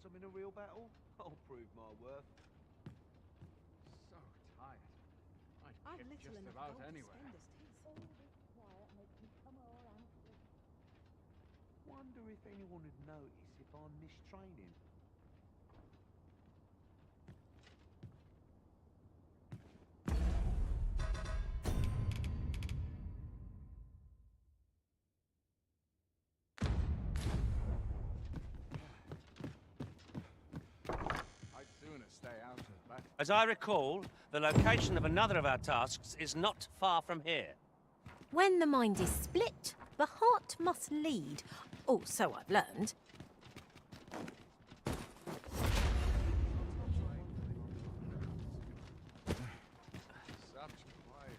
some in a real battle? I'll prove my worth. So tired. I've I'd kick little just enough about gold to anywhere. spend as tis. All this quiet makes me come all anxious. Wonder if anyone would notice if I'm mistraining. I'd sooner stay out of the battle. As I recall, the location of another of our tasks is not far from here. When the mind is split, the heart must lead. Oh, so I've learned. Such quiet.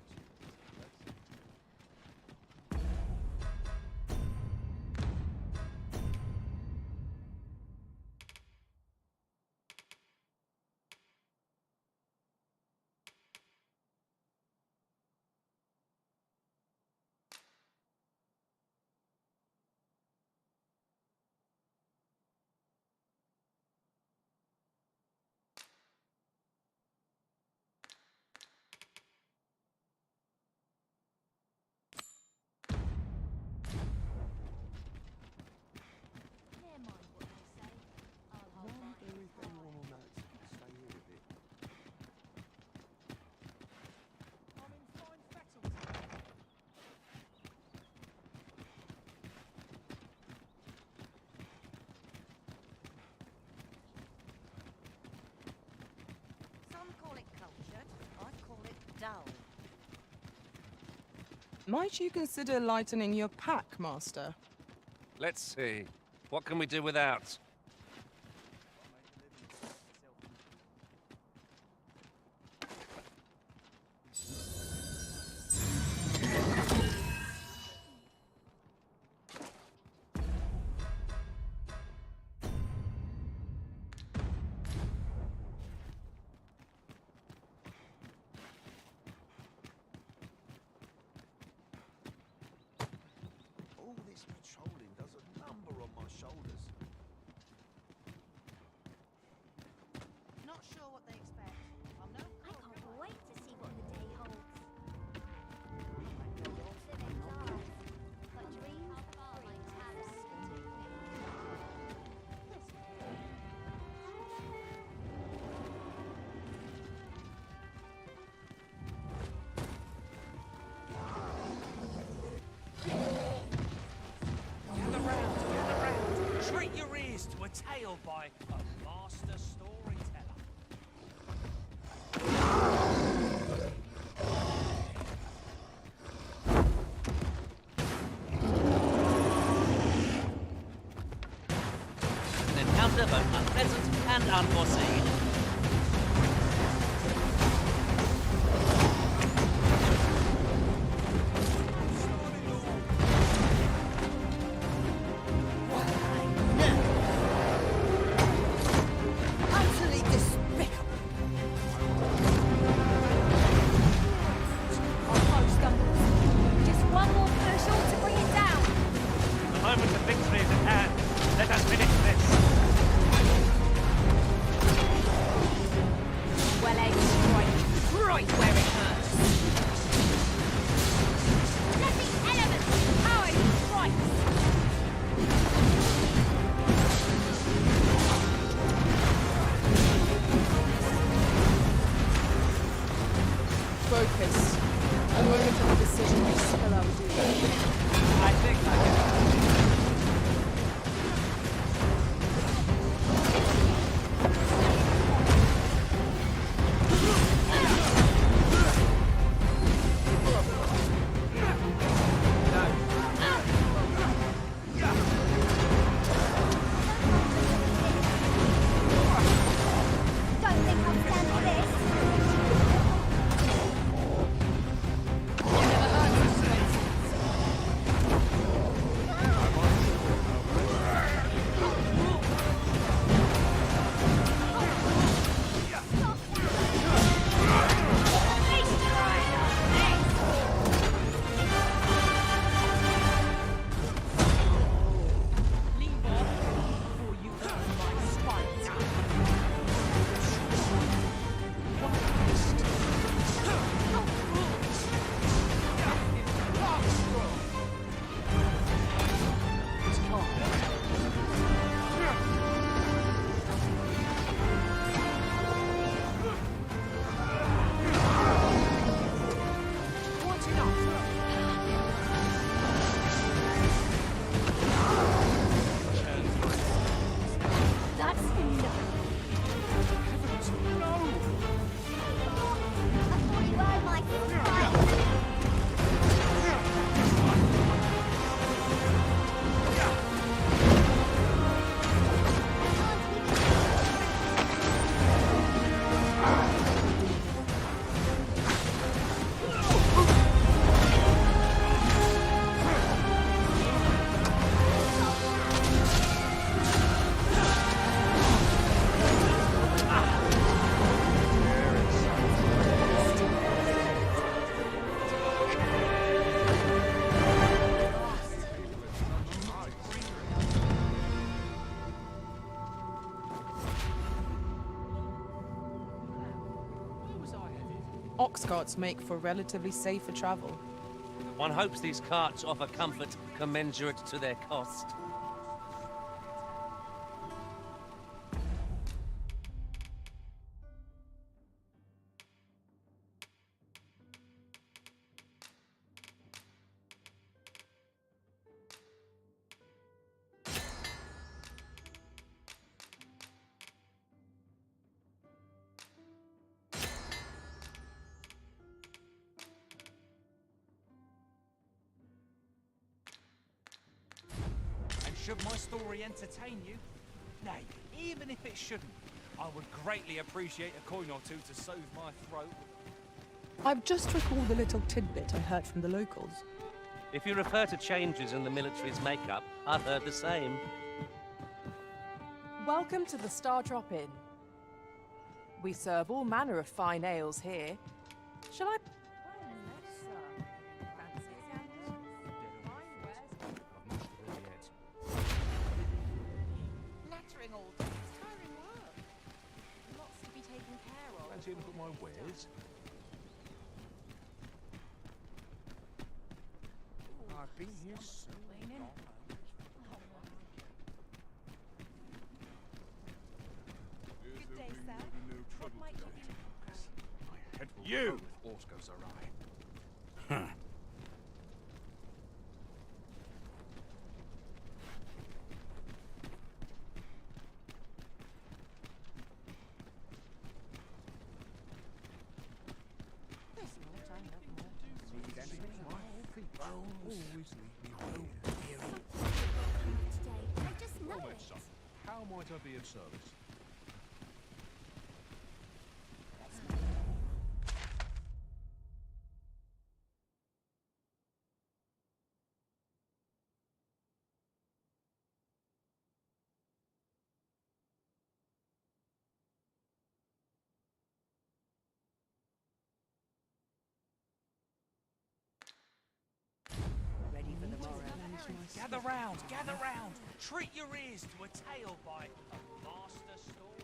Never mind what they say. I'll hold my Wonder if anyone will notice if I stay here a bit. I'm in fine fettle today. Some call it cultured, I call it dull. Might you consider lightening your pack, Master? Let's see. What can we do without? All this patrolling does a number on my shoulders. Not sure what they expect. I'm no I cook. can't wait to see what the day holds. Living lives, but dreams bring absolutely. Gather round, gather round. Treat your ears to a tale by a master storyteller. An encounter both unpleasant and unforeseen. Utterly despicable. Our foe stumbles. Just one more push all to bring it down. The moment of victory is at hand. Let us finish this. Ox carts make for relatively safer travel. One hopes these carts offer comfort commensurate to their cost. Should my story entertain you? Nay, even if it shouldn't, I would greatly appreciate a coin or two to soothe my throat. I've just recalled a little tidbit I heard from the locals. If you refer to changes in the military's makeup, I've heard the same. Welcome to the Star Drop Inn. We serve all manner of fine ales here. Shall I... Nattering all day. It's tiring work. Lots to be taken care of. Fancy a look at my wares? I've been here so long. Good day, sir. What might you be? My head will you! If aught goes awry. There's no time left more. Need anything? Always leave me alone. Today, I just know Well, it. son, how might I be of service? Ready for the morrow. Gather round, gather round. Treat your ears to a tale by a master storyteller.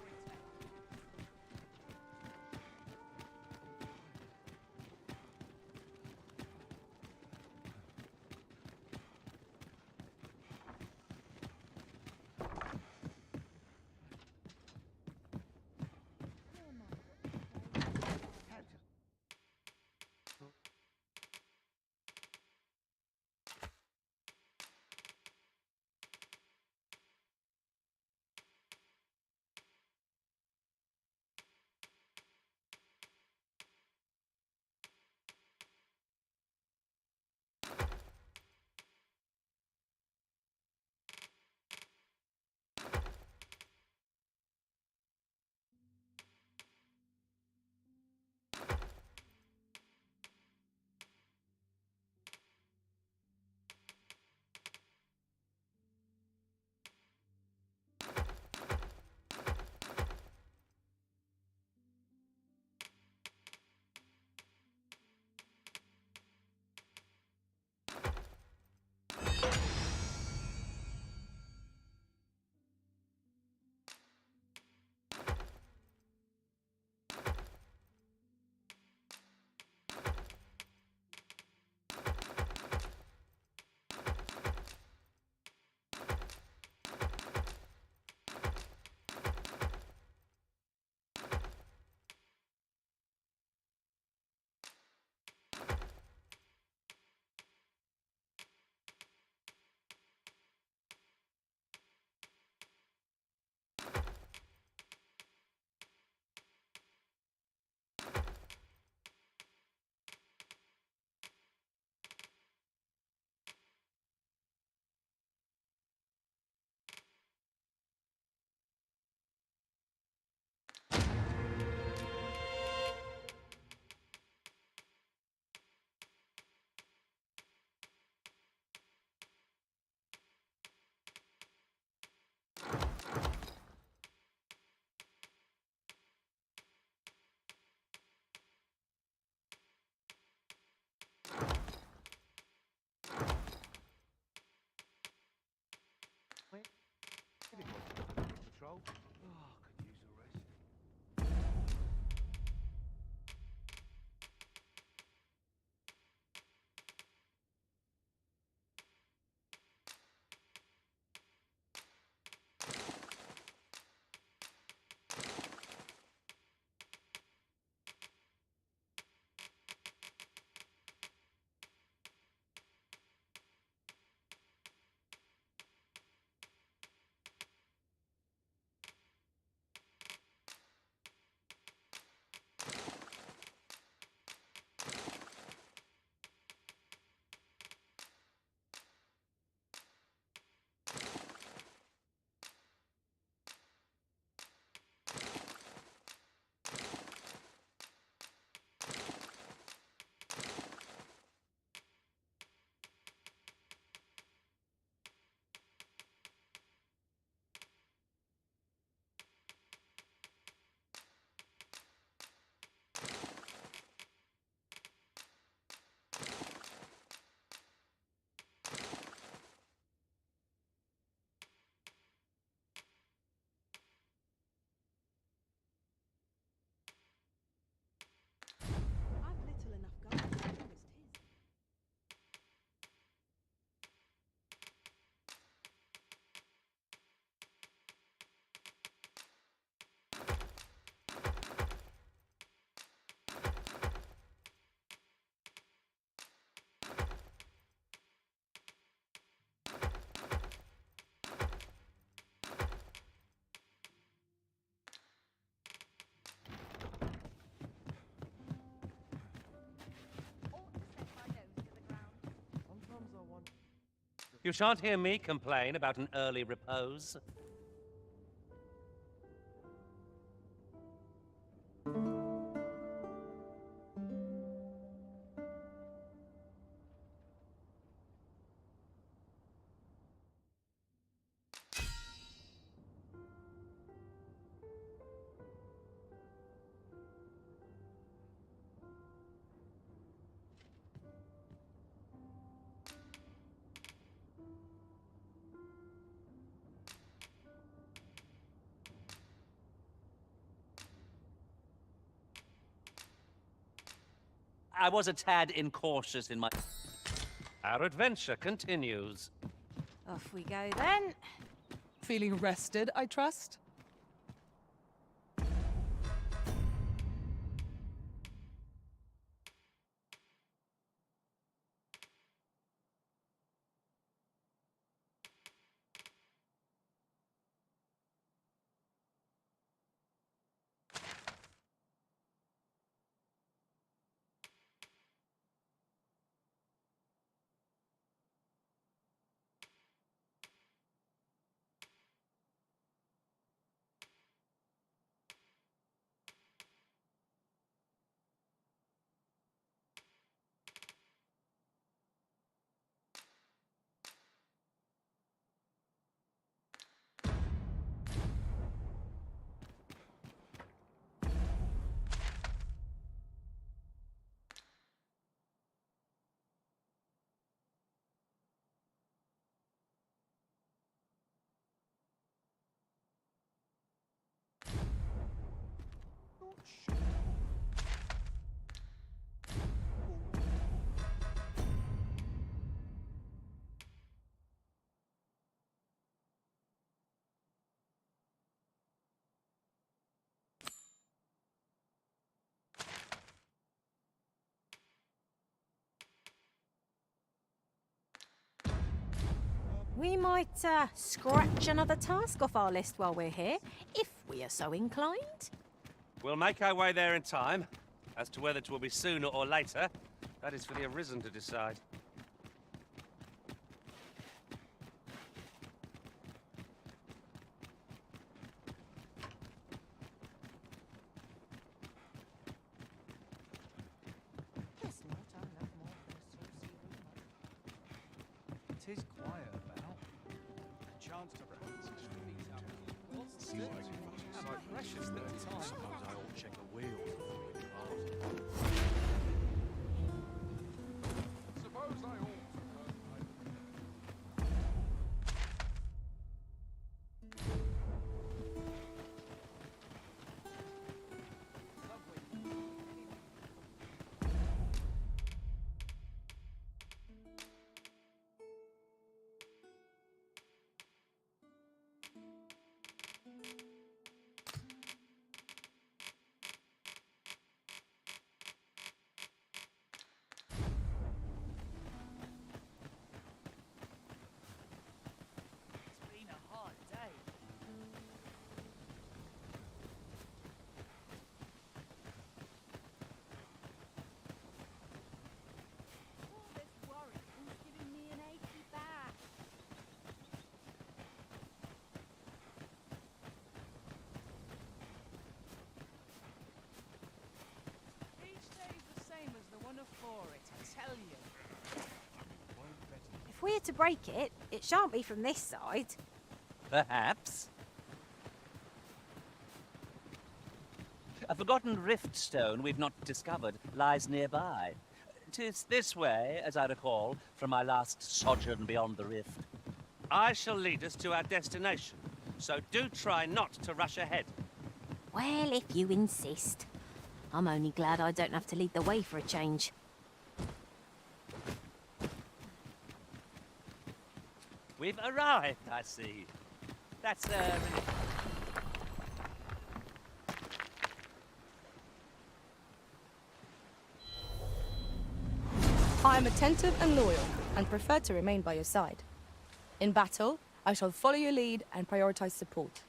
Patrol? Oh, could use a rest. You shan't hear me complain about an early repose. I was a tad incautious in my... Our adventure continues. Off we go then. Feeling rested, I trust? We might scratch another task off our list while we're here, if we are so inclined. We'll make our way there in time. As to whether it will be sooner or later, that is for the Arisen to decide. It is quiet about. A chance to practice his feet up. What's this? How precious little time. Suppose I ought to check a wheel before we depart. Suppose I ought. It's been a hard day. All this worrying's giving me an achy back. Each day's the same as the one before it, I tell you. If we're to break it, it shan't be from this side. Perhaps. A forgotten rift stone we've not discovered lies nearby. 'Tis this way, as I recall, from my last sojourn beyond the rift. I shall lead us to our destination, so do try not to rush ahead. Well, if you insist. I'm only glad I don't have to lead the way for a change. We've arrived, I see. That's, I am attentive and loyal, and prefer to remain by your side. In battle, I shall follow your lead and prioritize support.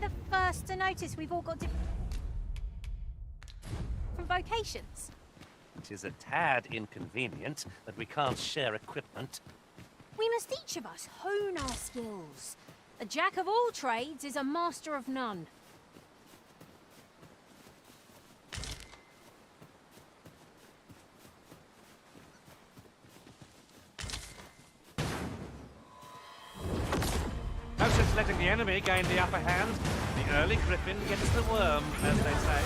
the first to notice we've all got different vocations? It is a tad inconvenient that we can't share equipment. We must each of us hone our skills. A jack of all trades is a master of none. No sense letting the enemy gain the upper hand. The early griffin gets the worm, as they say.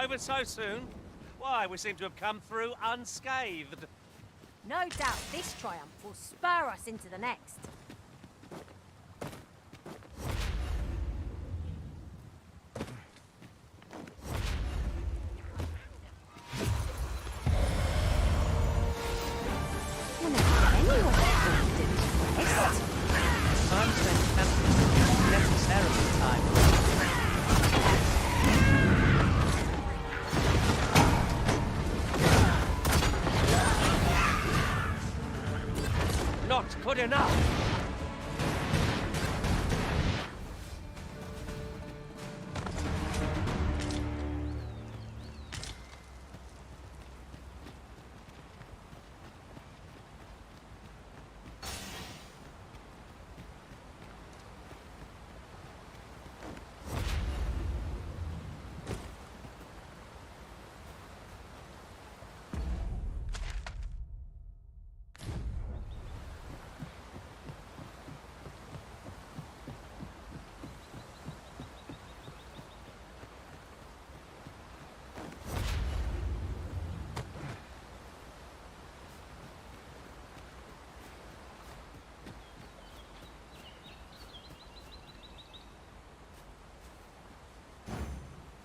Over so soon? Why, we seem to have come through unscathed. No doubt this triumph will spur us into the next. You'll never get anywhere if you didn't rest. Times when camping is necessarily time. Not good enough.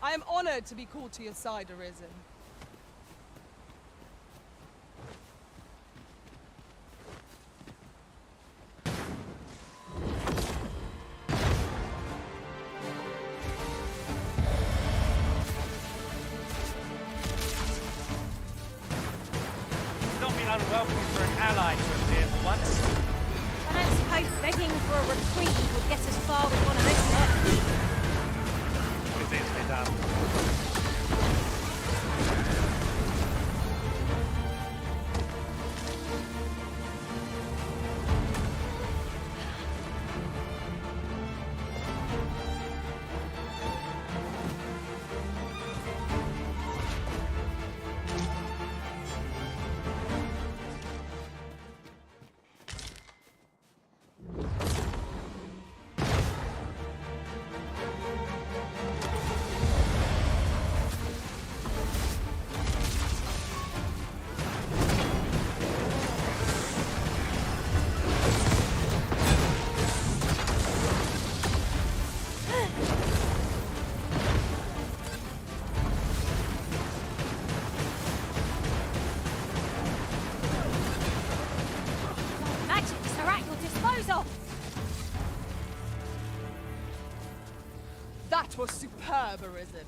I am honored to be called to your side, Arisen. Not been unwelcome for an ally to appear for once. I don't suppose begging for a reprieve would get us far with one of this lot. It's easily done. That was superb, Arisen.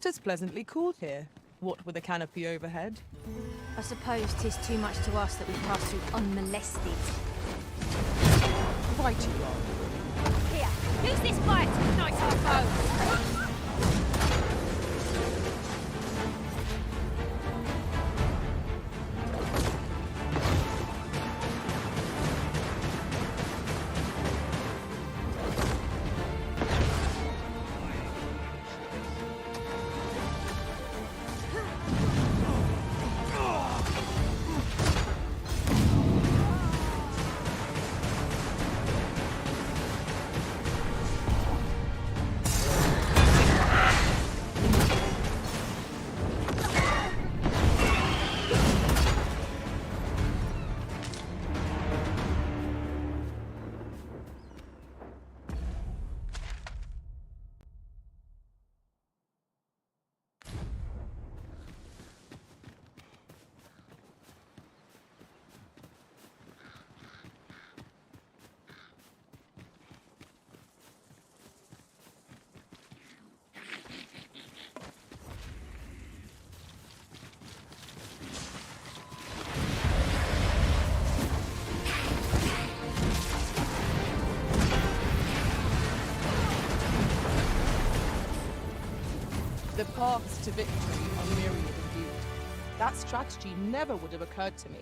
It is pleasantly cool here. What with a canopy overhead? I suppose 'tis too much to ask that we pass through unmolested. Right you are. Here, use this fire to ignite our foes. The paths to victory are myriad indeed. That strategy never would have occurred to me.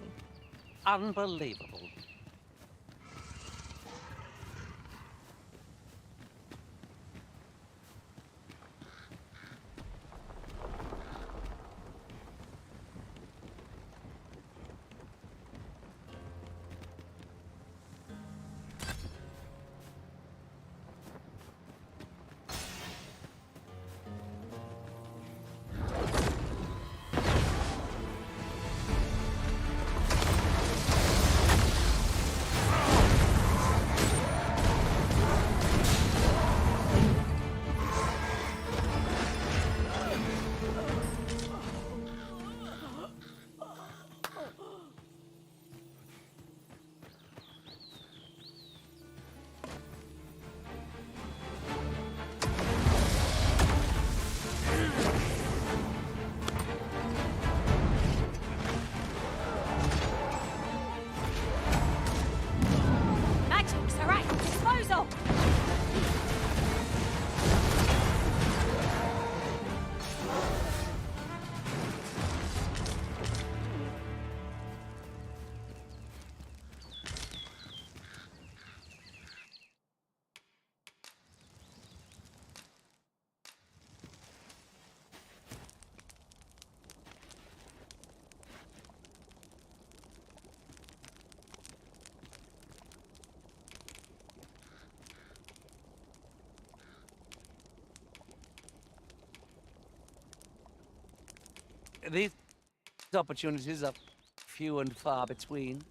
Unbelievable. Magic's at our disposal. These opportunities are few and far between.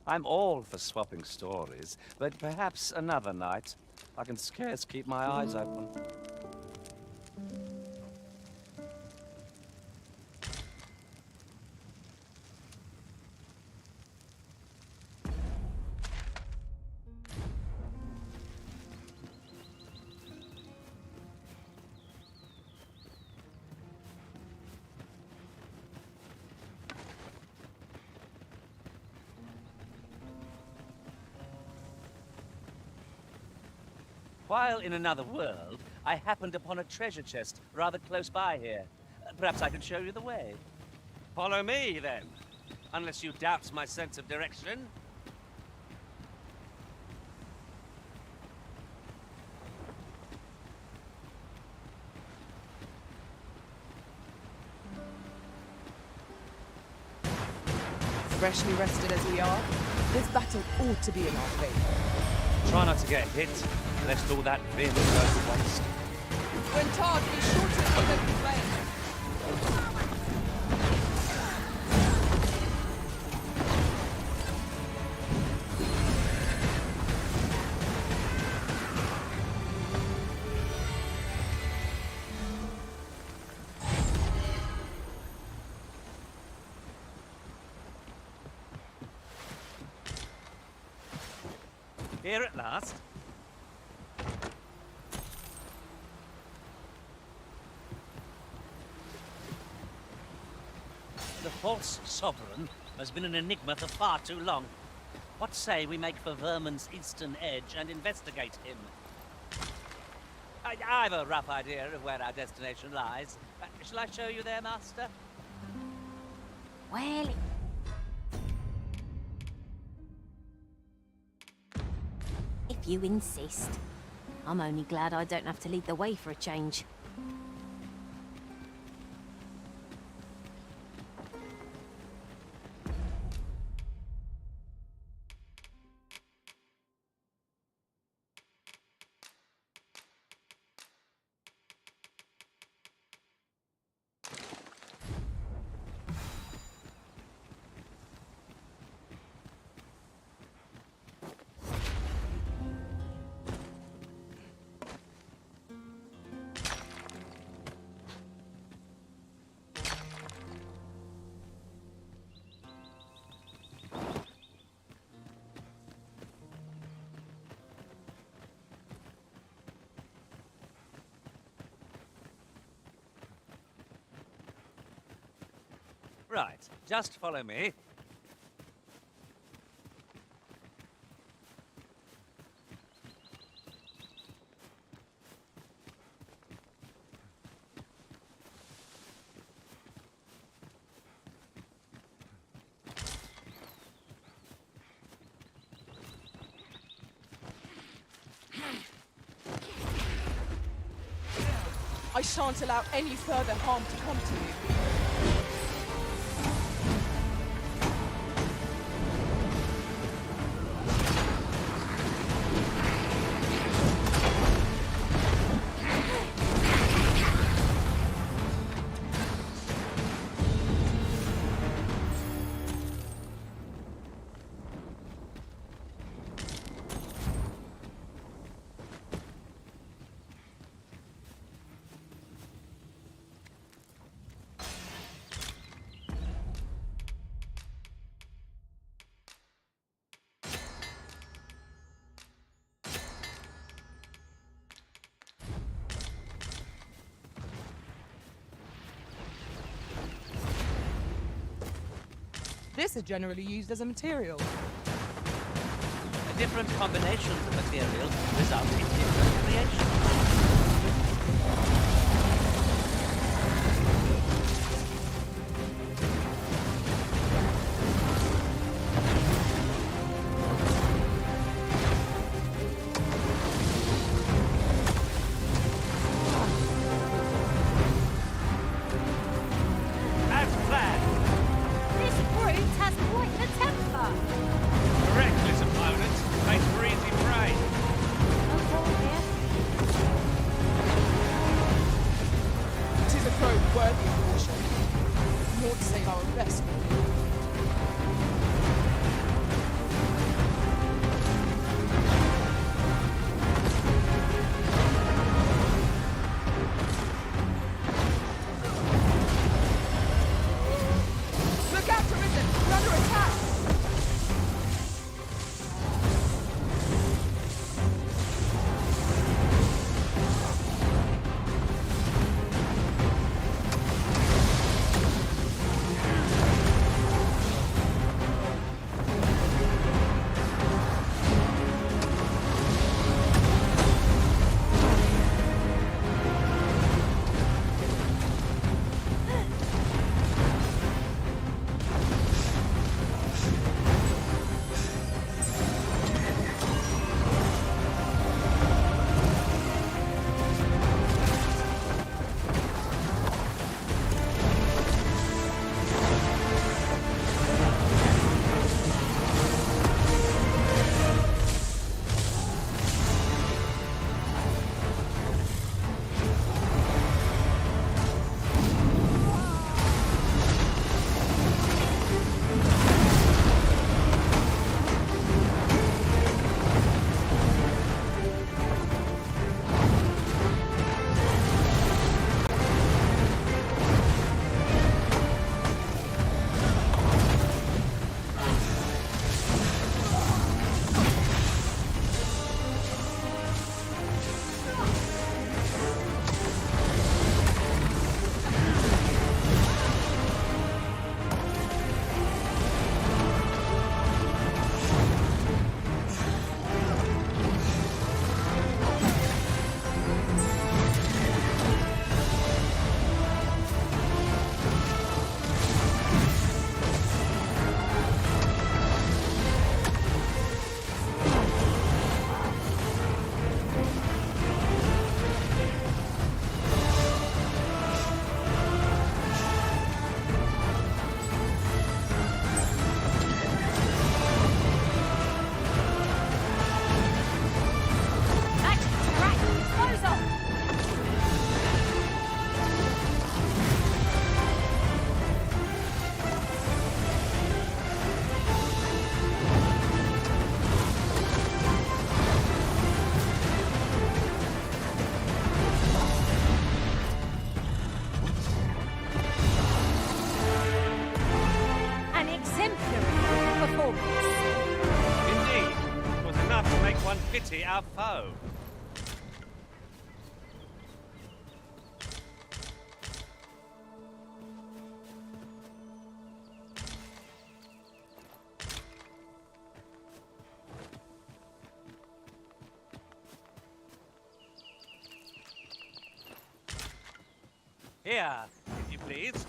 I'm all for swapping stories, but perhaps another night. I can scarce keep my eyes open. While in another world, I happened upon a treasure chest rather close by here. Perhaps I can show you the way. Follow me, then. Unless you doubt my sense of direction. Freshly rested as we are, this battle ought to be in our favor. Try not to get hit, lest all that vim go to waste. When tarred, be sure to aim open flame. Here at last. The false sovereign has been an enigma for far too long. What say we make for Vermin's eastern edge and investigate him? I've a rough idea of where our destination lies. Shall I show you there, Master? Well, if you insist. I'm only glad I don't have to lead the way for a change. Right, just follow me. I shan't allow any further harm to come to you. This is generally used as a material. Different combinations of material result in different creations. pity our foe. Here, if you please.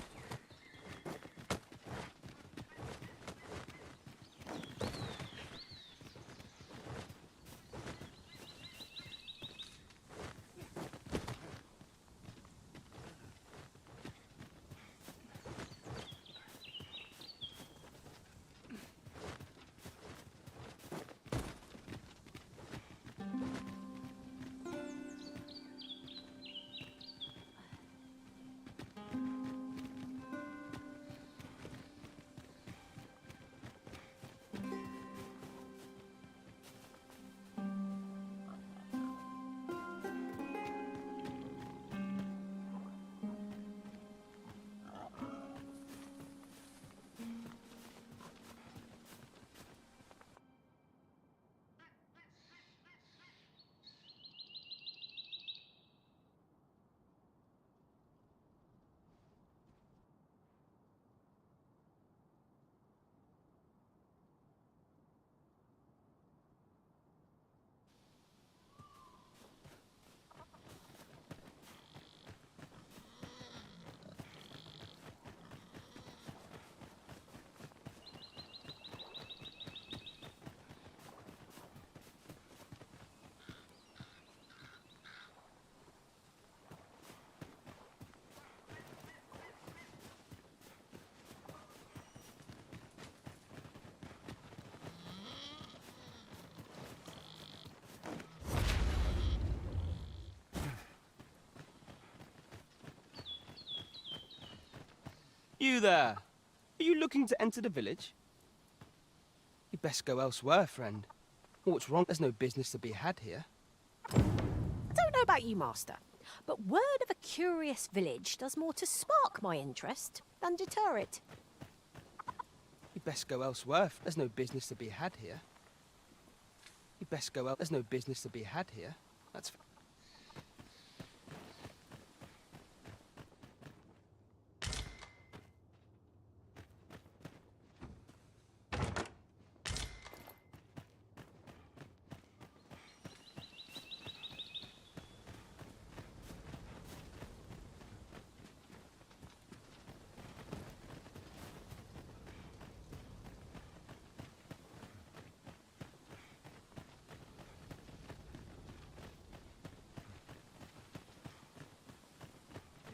You there! Are you looking to enter the village? You'd best go elsewhere, friend. What's wrong? There's no business to be had here. I don't know about you, Master, but word of a curious village does more to spark my interest than deter it. You'd best go elsewhere. There's no business to be had here. You'd best go There's no business to be had here. That's...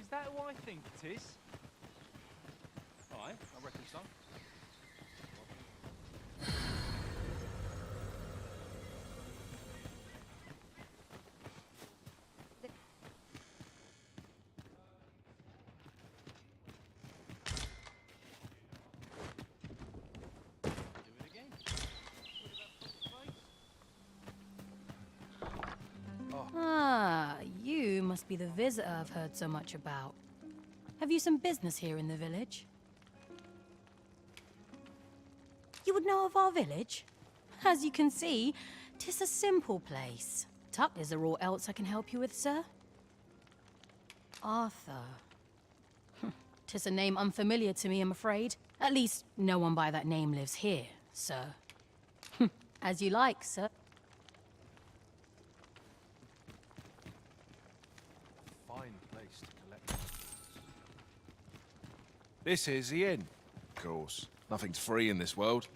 Is that who I think it is? Aye, I reckon so. Ah, you must be the visitor I've heard so much about. Have you some business here in the village? You would know of our village? As you can see, 'tis a simple place. Is there aught else I can help you with, sir? Arthur. 'Tis a name unfamiliar to me, I'm afraid. At least, no one by that name lives here, sir. As you like, sir. Fine place to collect. This is the inn. Of course. Nothing's free in this world.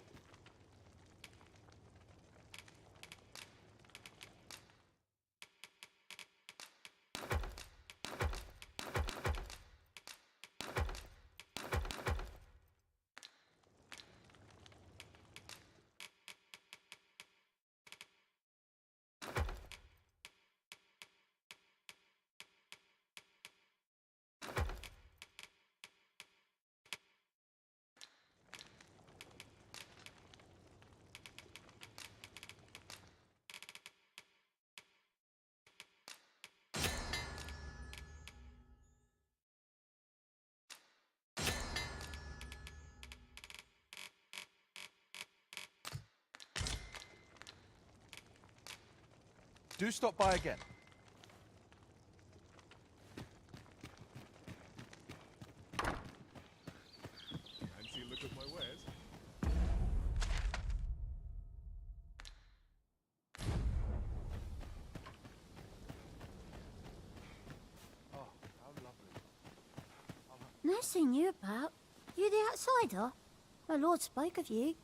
Do stop by again. Fancy a look at my wares? Oh, how lovely. No seen you about. You the outsider? My lord spoke of you.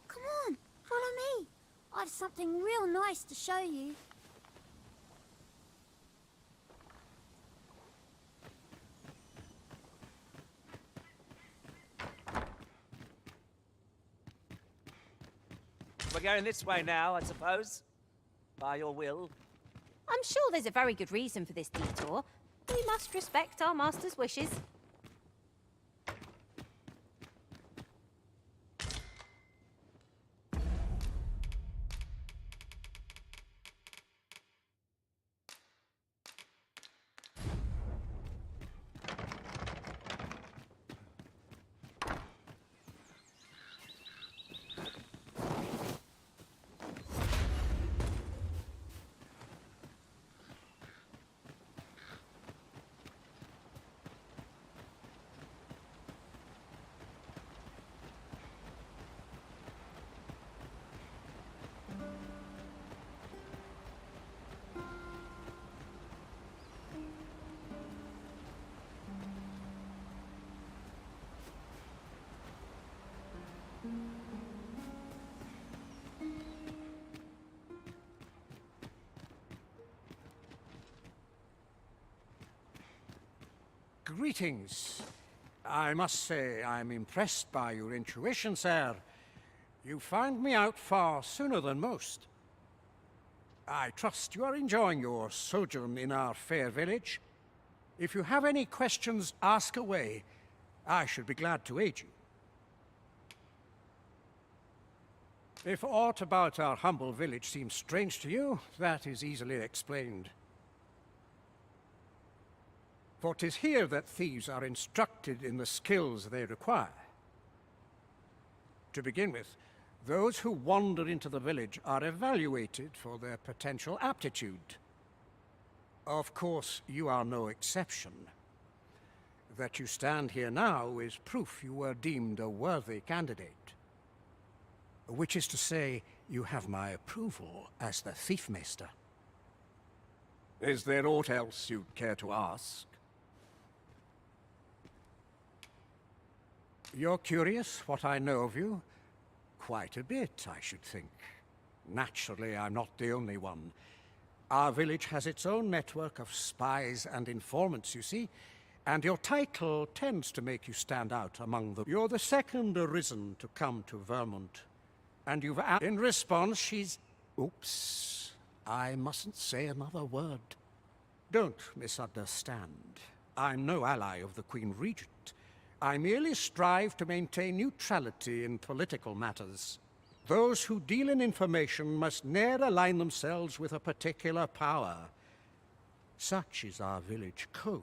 Come on, follow me. I've something real nice to show you. We're going this way now, I suppose. By your will. I'm sure there's a very good reason for this detour. We must respect our master's wishes. Greetings. I must say I'm impressed by your intuition, sir. You found me out far sooner than most. I trust you are enjoying your sojourn in our fair village. If you have any questions, ask away. I should be glad to aid you. If aught about our humble village seems strange to you, that is easily explained. For 'tis here that thieves are instructed in the skills they require. To begin with, those who wander into the village are evaluated for their potential aptitude. Of course, you are no exception. That you stand here now is proof you were deemed a worthy candidate. Which is to say, you have my approval as the Thiefmeister. Is there aught else you'd care to ask? You're curious what I know of you? Quite a bit, I should think. Naturally, I'm not the only one. Our village has its own network of spies and informants, you see, and your title tends to make you stand out among them. You're the second arisen to come to Vermont, and you've in response, she's... Oops, I mustn't say another word. Don't misunderstand. I'm no ally of the Queen Regent. I merely strive to maintain neutrality in political matters. Those who deal in information must ne'er align themselves with a particular power. Such is our village code.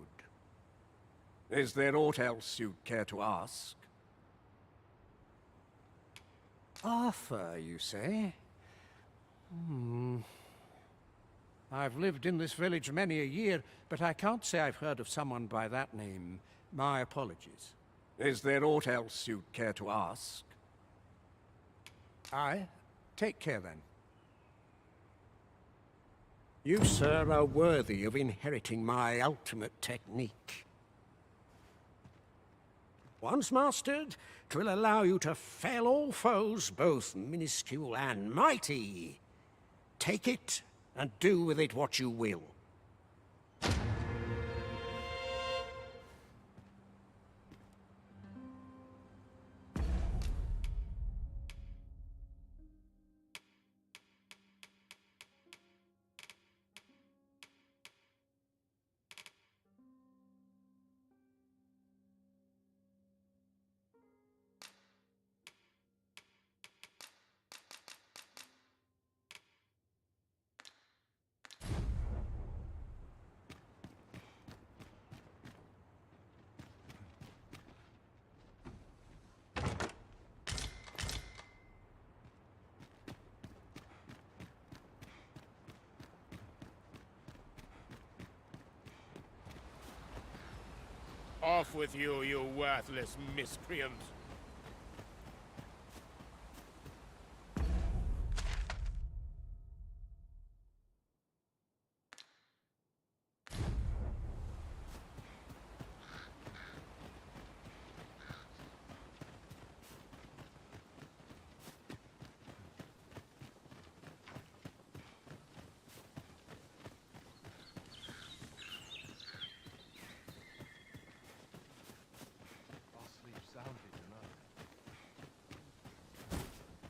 Is there aught else you'd care to ask? Arthur, you say? I've lived in this village many a year, but I can't say I've heard of someone by that name. My apologies. Is there aught else you'd care to ask? Aye. Take care, then. You, sir, are worthy of inheriting my ultimate technique. Once mastered, 'twill allow you to fell all foes, both minuscule and mighty. Take it, and do with it what you will. Off with you, you worthless miscreant.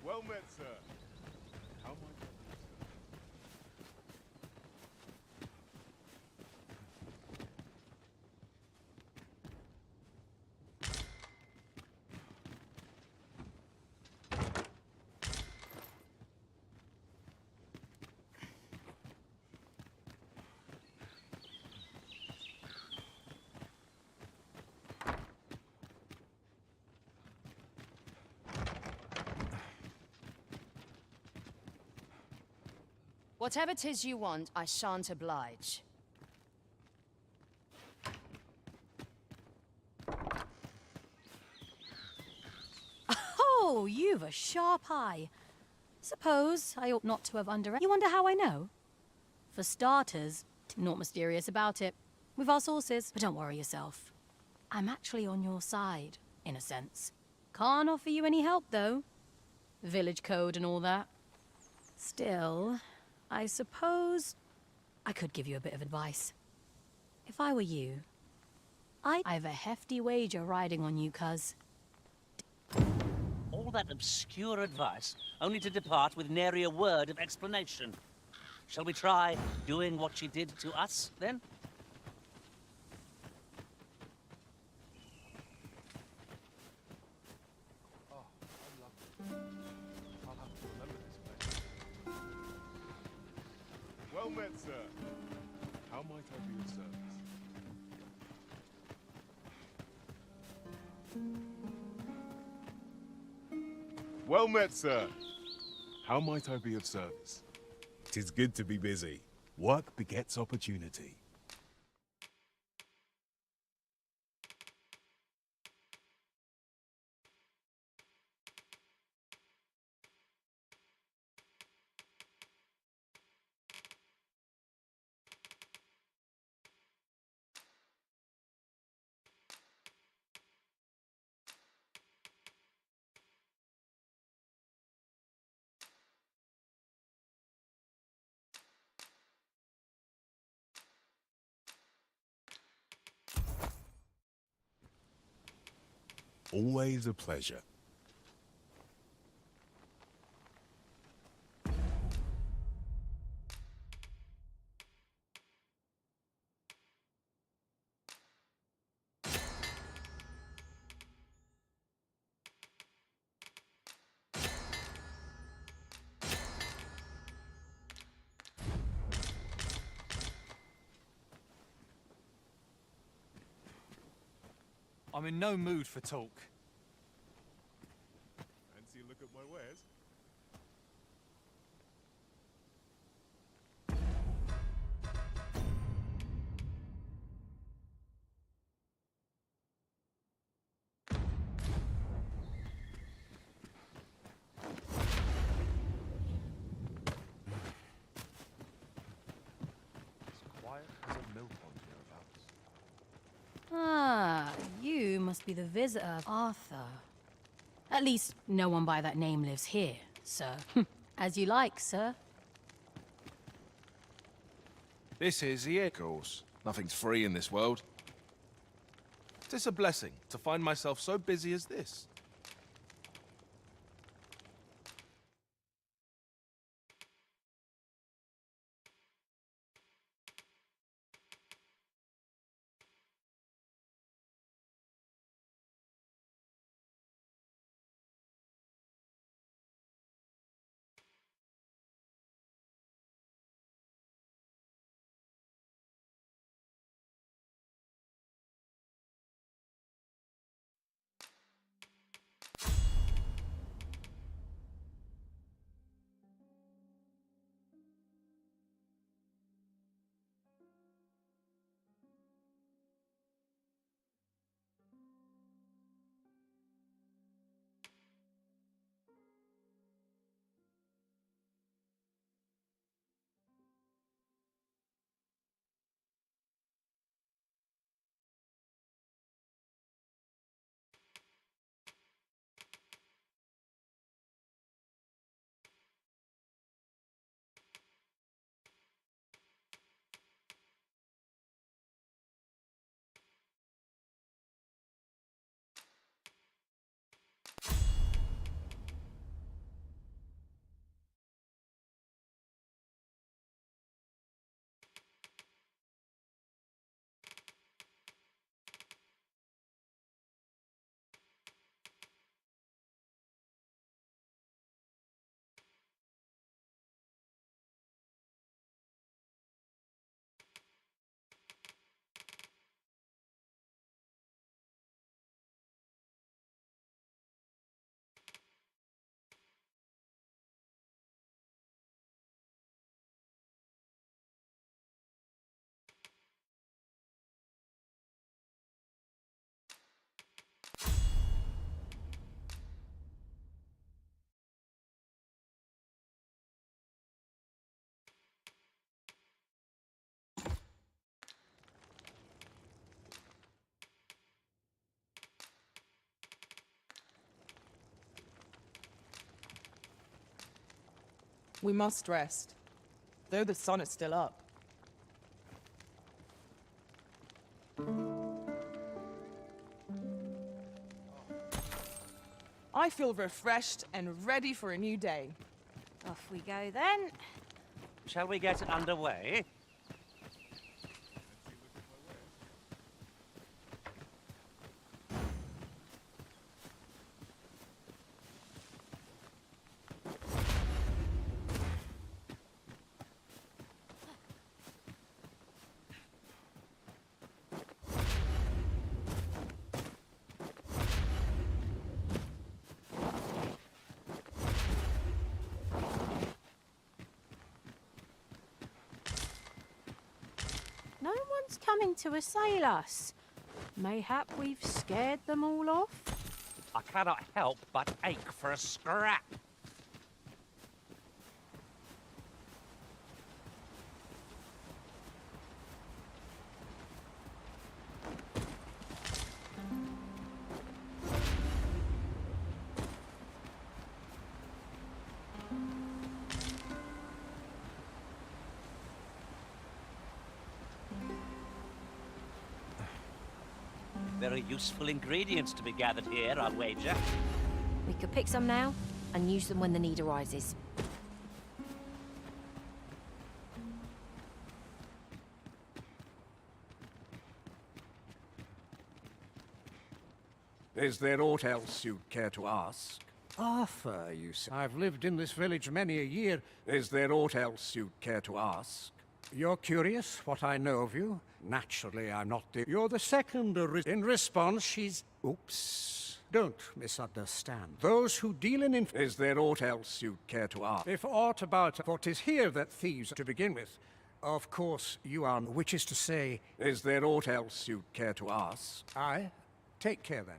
Well met, sir. How might I do, sir? Whatever 'tis you want, I shan't oblige. Oh, you've a sharp eye. Suppose I ought not to have underestimated. You wonder how I know? For starters, naught mysterious about it. We've our sources, but don't worry yourself. I'm actually on your side, in a sense. Can't offer you any help, though. Village code and all that. Still, I suppose I could give you a bit of advice. If I were you, I've a hefty wager riding on you, cuz. All that obscure advice, only to depart with nary a word of explanation. Shall we try doing what she did to us, then? Oh, I love it. I'll have to remember this place. Well met, sir. How might I be of service? Well met, sir. How might I be of service? 'Tis good to be busy. Work begets opportunity. Always a pleasure. I'm in no mood for talk. Fancy a look at my wares? As quiet as a mill pond hereabouts. Ah, you must be the visitor of Arthur. At least, no one by that name lives here, sir. As you like, sir. This is the air course. Nothing's free in this world. Tis a blessing to find myself so busy as this. We must rest, though the sun is still up. I feel refreshed and ready for a new day. Off we go then. Shall we get underway? No one's coming to assail us. Mayhap we've scared them all off? I cannot help but ache for a scrap. Very useful ingredients to be gathered here, I'll wager. We could pick some now and use them when the need arises. Is there aught else you'd care to ask? Arthur, you say. I've lived in this village many a year. Is there aught else you'd care to ask? You're curious what I know of you? Naturally, I'm not the... You're the second. In response, she's... Oops. Don't misunderstand. Those who deal in... Is there aught else you'd care to ask? If aught about... For 'tis here that thieves to begin with. Of course, you are... Which is to say... Is there aught else you'd care to ask? Aye. Take care, then.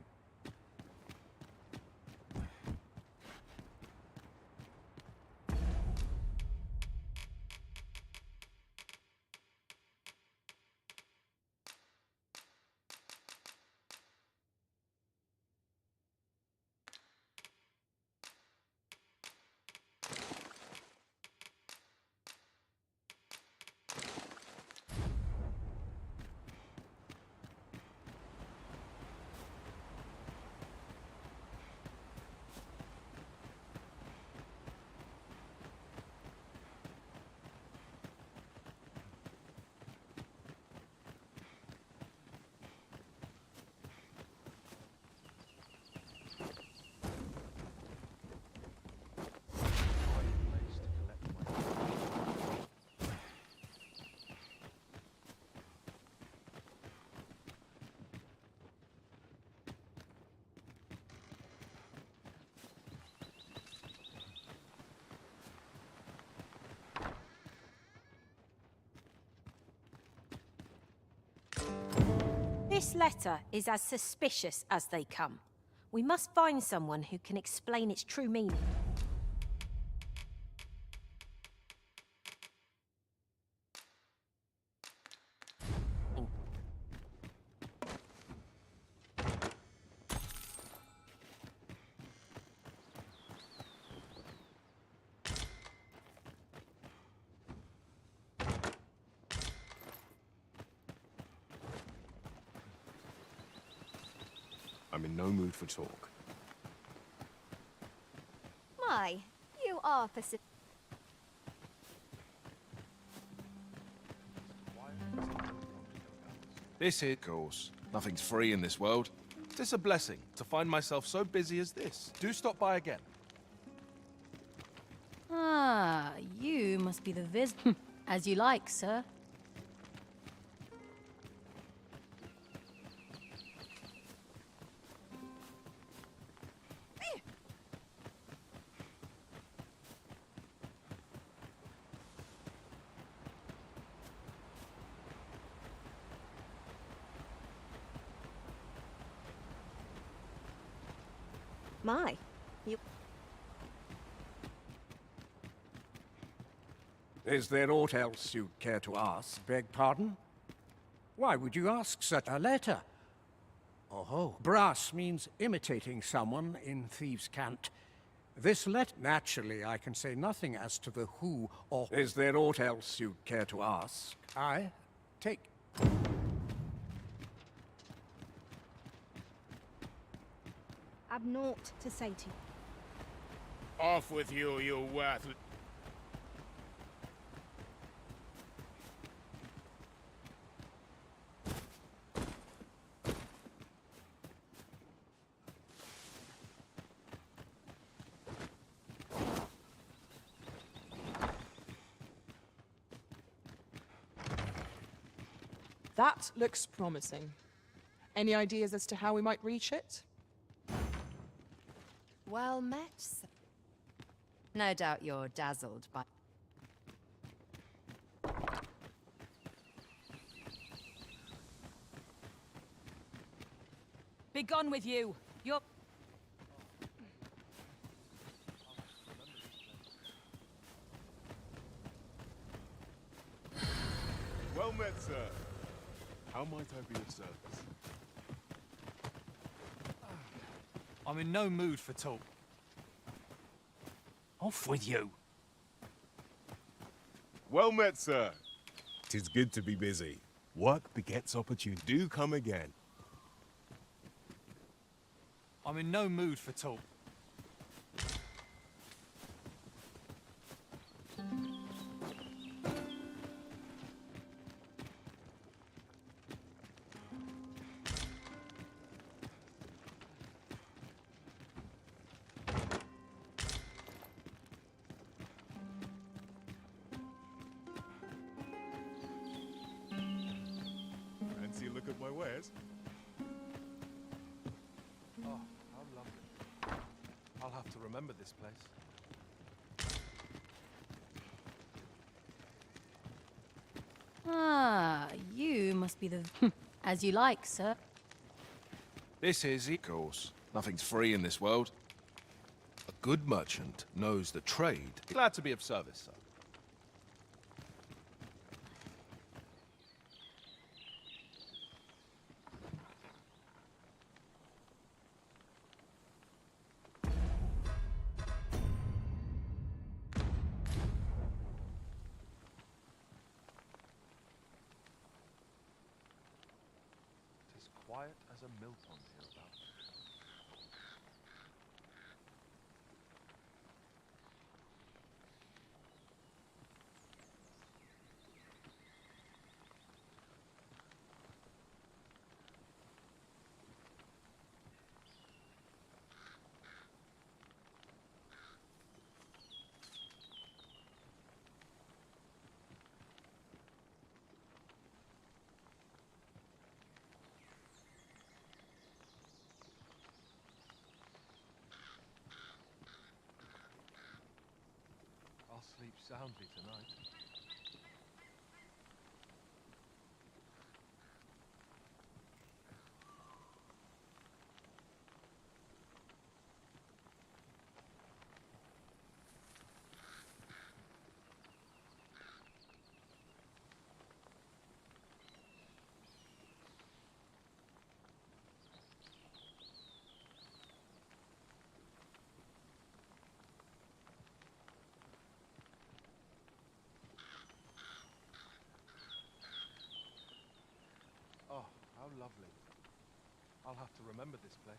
This letter is as suspicious as they come. We must find someone who can explain its true meaning. I'm in no mood for talk. My, you are Pacific. This is, of course, nothing's free in this world. It's a blessing to find myself so busy as this. Do stop by again. Ah, you must be the As you like, sir. My, you... Is there aught else you'd care to ask? Beg pardon? Why would you ask such a letter? Oh, brass means imitating someone in thieves' cant. This naturally, I can say nothing as to the who or... Is there aught else you'd care to ask? I take... I've naught to say to you. Off with you, you worthless... That looks promising. Any ideas as to how we might reach it? Well met. No doubt you're dazzled by... Be gone with you. You're... Well met, sir. How might I be of service? I'm in no mood for talk. Off with you. Well met, sir. 'Tis good to be busy. Work begets opportunity. Do come again. I'm in no mood for talk. Fancy a look at my wares? Oh, how lovely. I'll have to remember this place. Ah, you must be the... As you like, sir. This is, of course. Nothing's free in this world. A good merchant knows the trade. Glad to be of service, sir. Tis quiet as a mill pond hereabouts. I'll sleep soundly tonight. Oh, how lovely. I'll have to remember this place.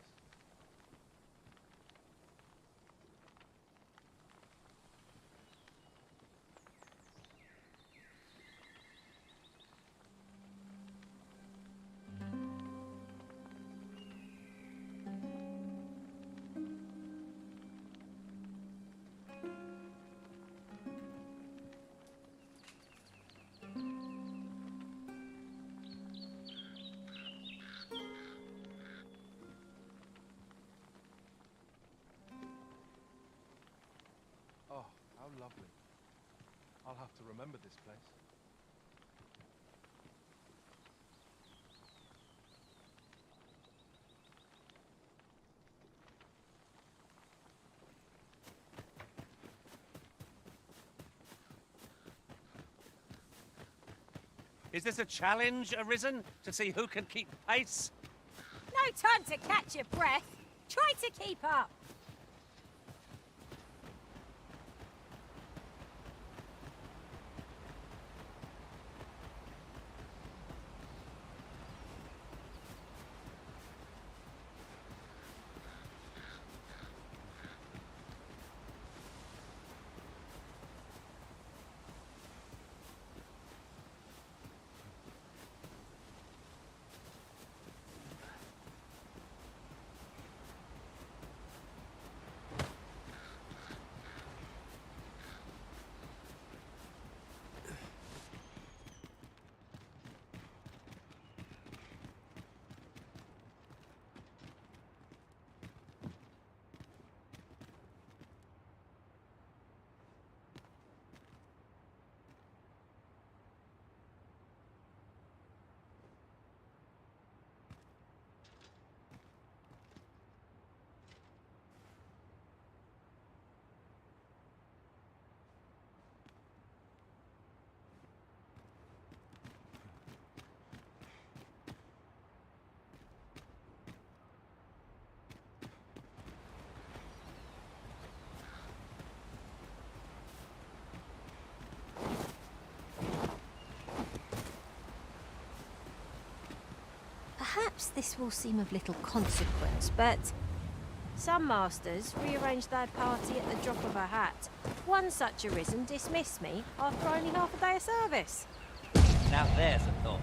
Oh, how lovely. I'll have to remember this place. Is this a challenge arisen to see who can keep pace? No time to catch your breath. Try to keep up. Perhaps this will seem of little consequence, but some masters rearrange their party at the drop of a hat. One such arisen dismissed me after only half a day of service. Now there's a thought.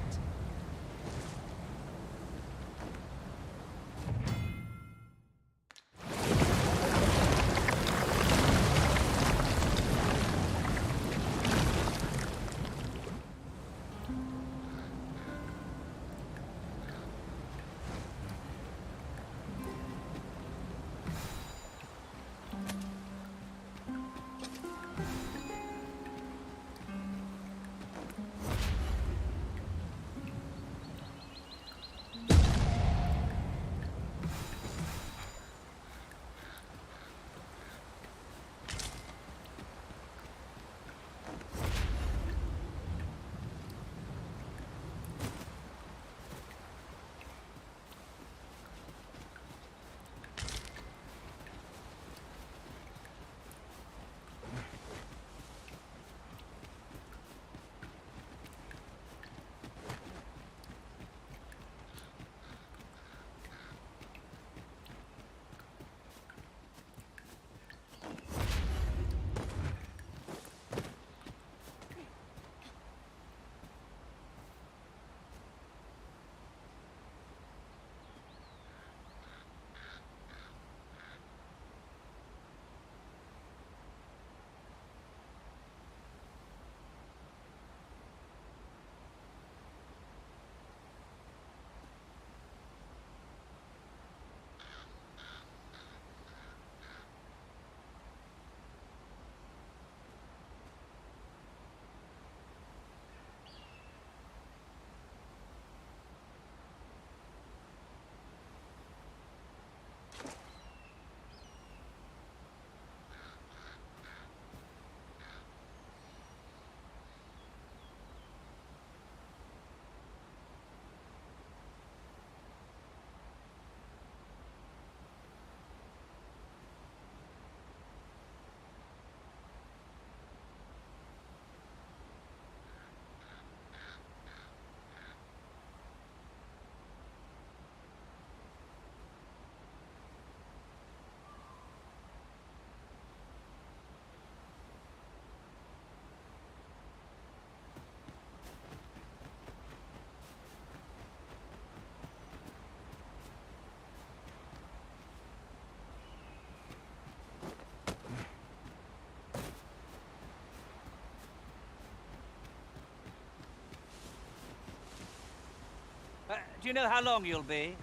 Do you know how long you'll be?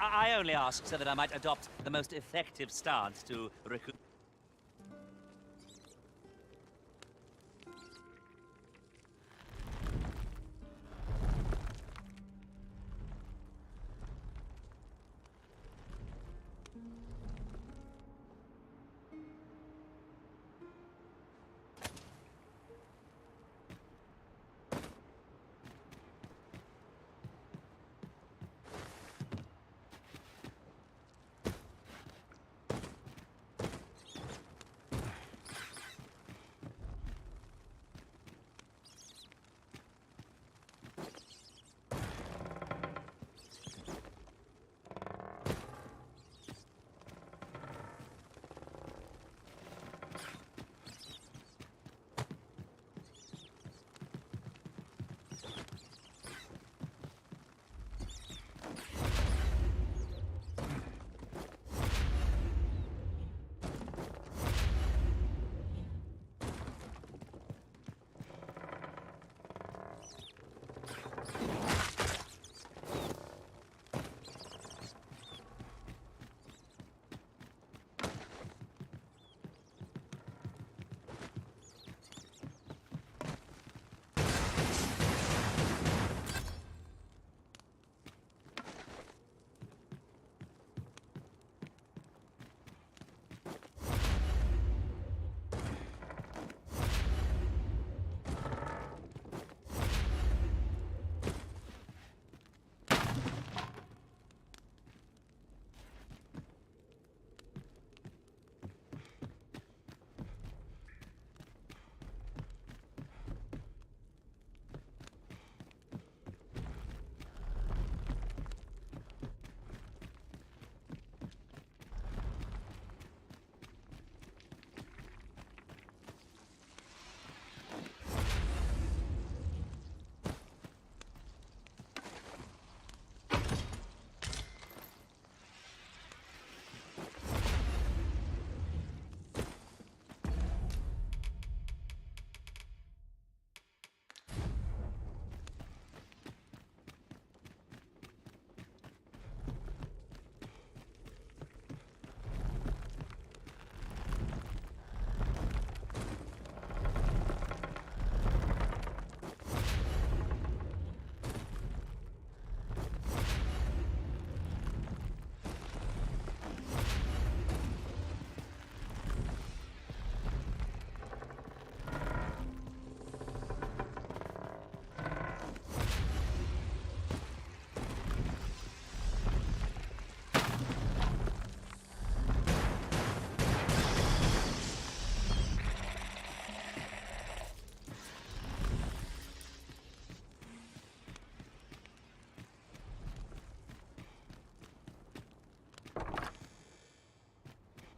I only ask so that I might adopt the most effective stance to recruit.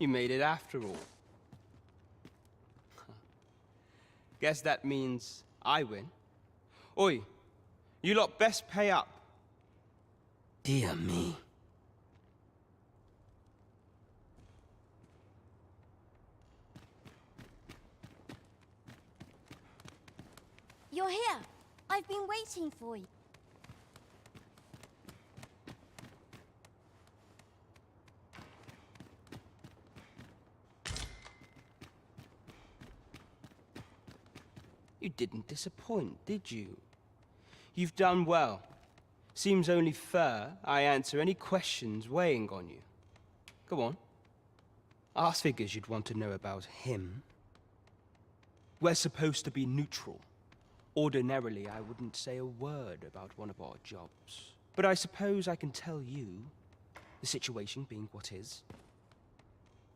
You made it after all. Guess that means I win. Oi, you lot best pay up. Dear me. You're here. I've been waiting for you. You didn't disappoint, did you? You've done well. Seems only fair I answer any questions weighing on you. Go on. I figures you'd want to know about him. We're supposed to be neutral. Ordinarily, I wouldn't say a word about one of our jobs. But I suppose I can tell you, the situation being what is.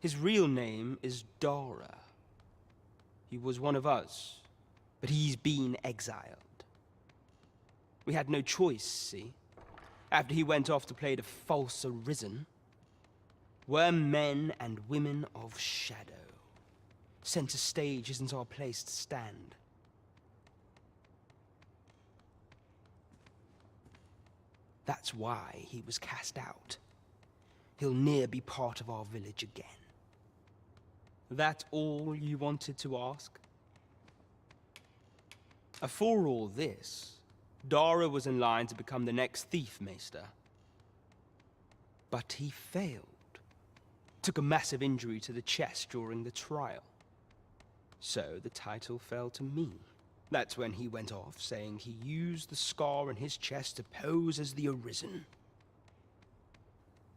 His real name is Dara. He was one of us, but he's been exiled. We had no choice, see? After he went off to play the false arisen, we're men and women of shadow. Center stage isn't our place to stand. That's why he was cast out. He'll ne'er be part of our village again. That all you wanted to ask? For all this, Dara was in line to become the next thief maester. But he failed. Took a massive injury to the chest during the trial. So the title fell to me. That's when he went off, saying he used the scar on his chest to pose as the Arisen.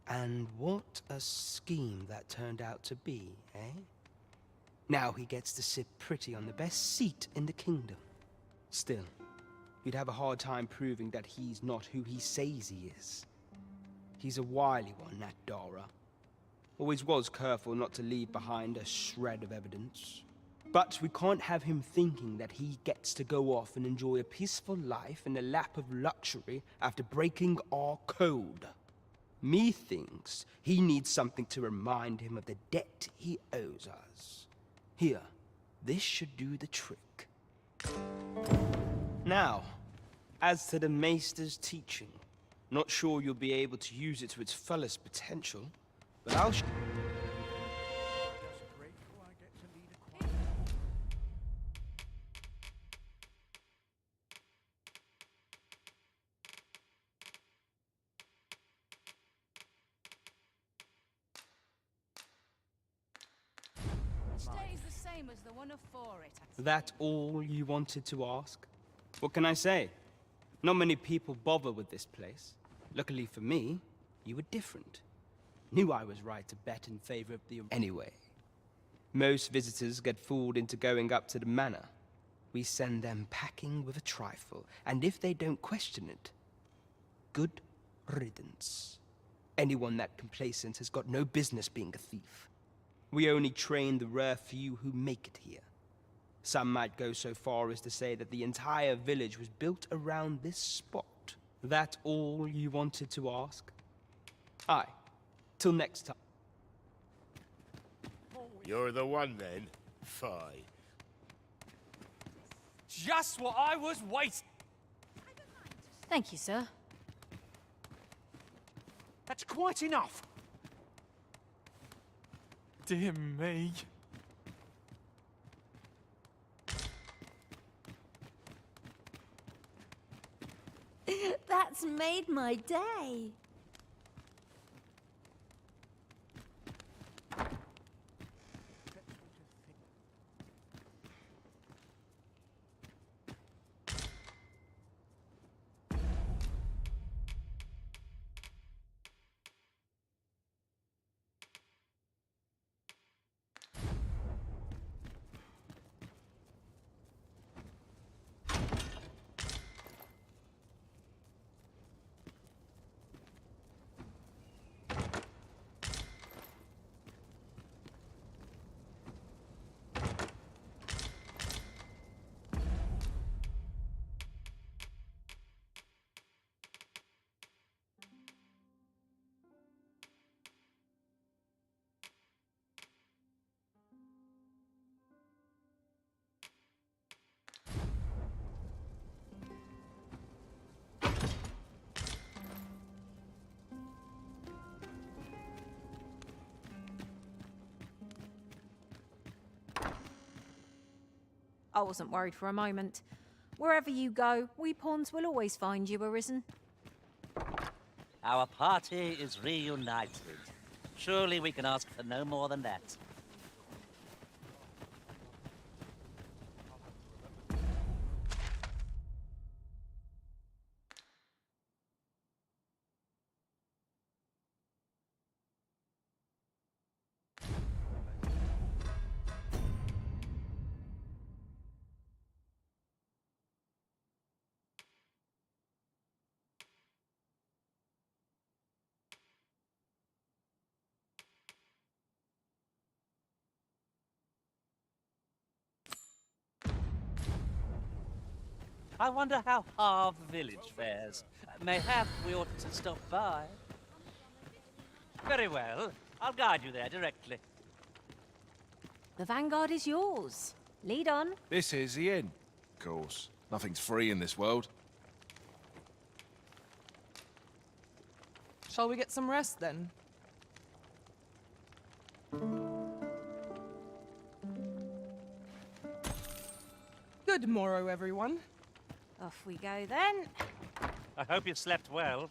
And what a scheme that turned out to be, eh? Now he gets to sit pretty on the best seat in the kingdom. Still, you'd have a hard time proving that he's not who he says he is. He's a wily one, that Dara. Always was careful not to leave behind a shred of evidence. But we can't have him thinking that he gets to go off and enjoy a peaceful life in the lap of luxury after breaking our code. Me thinks he needs something to remind him of the debt he owes us. Here, this should do the trick. Now, as to the Maester's teaching, not sure you'll be able to use it to its fullest potential, but I'll Today's the same as the one afore it. That all you wanted to ask? What can I say? Not many people bother with this place. Luckily for me, you were different. Knew I was right to bet in favor of the... Anyway, most visitors get fooled into going up to the manor. We send them packing with a trifle, and if they don't question it, good riddance. Anyone that complacent has got no business being a thief. We only train the rare few who make it here. Some might go so far as to say that the entire village was built around this spot. That all you wanted to ask? Aye. Till next time. You're the one then? Fine. Just what I was waiting. Thank you, sir. That's quite enough. Dear me. That's made my day. I wasn't worried for a moment. Wherever you go, we pawns will always find you, Arisen. Our party is reunited. Surely we can ask for no more than that. I wonder how Harve Village fares. Mayhap we ought to stop by. Very well. I'll guide you there directly. The Vanguard is yours. Lead on. This is the inn. Of course, nothing's free in this world. Shall we get some rest then? Good morrow, everyone. Off we go then. I hope you slept well.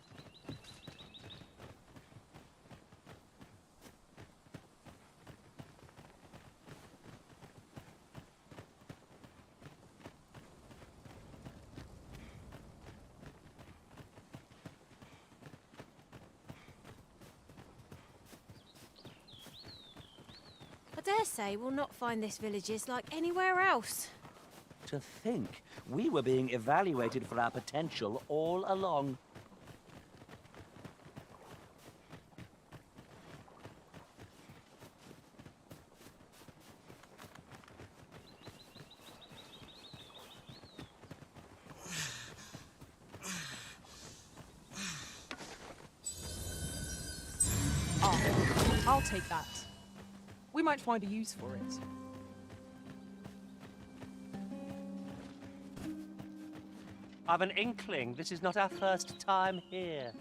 I dare say we'll not find this villages like anywhere else. To think, we were being evaluated for our potential all along. I'll take that. We might find a use for it. I've an inkling this is not our first time here.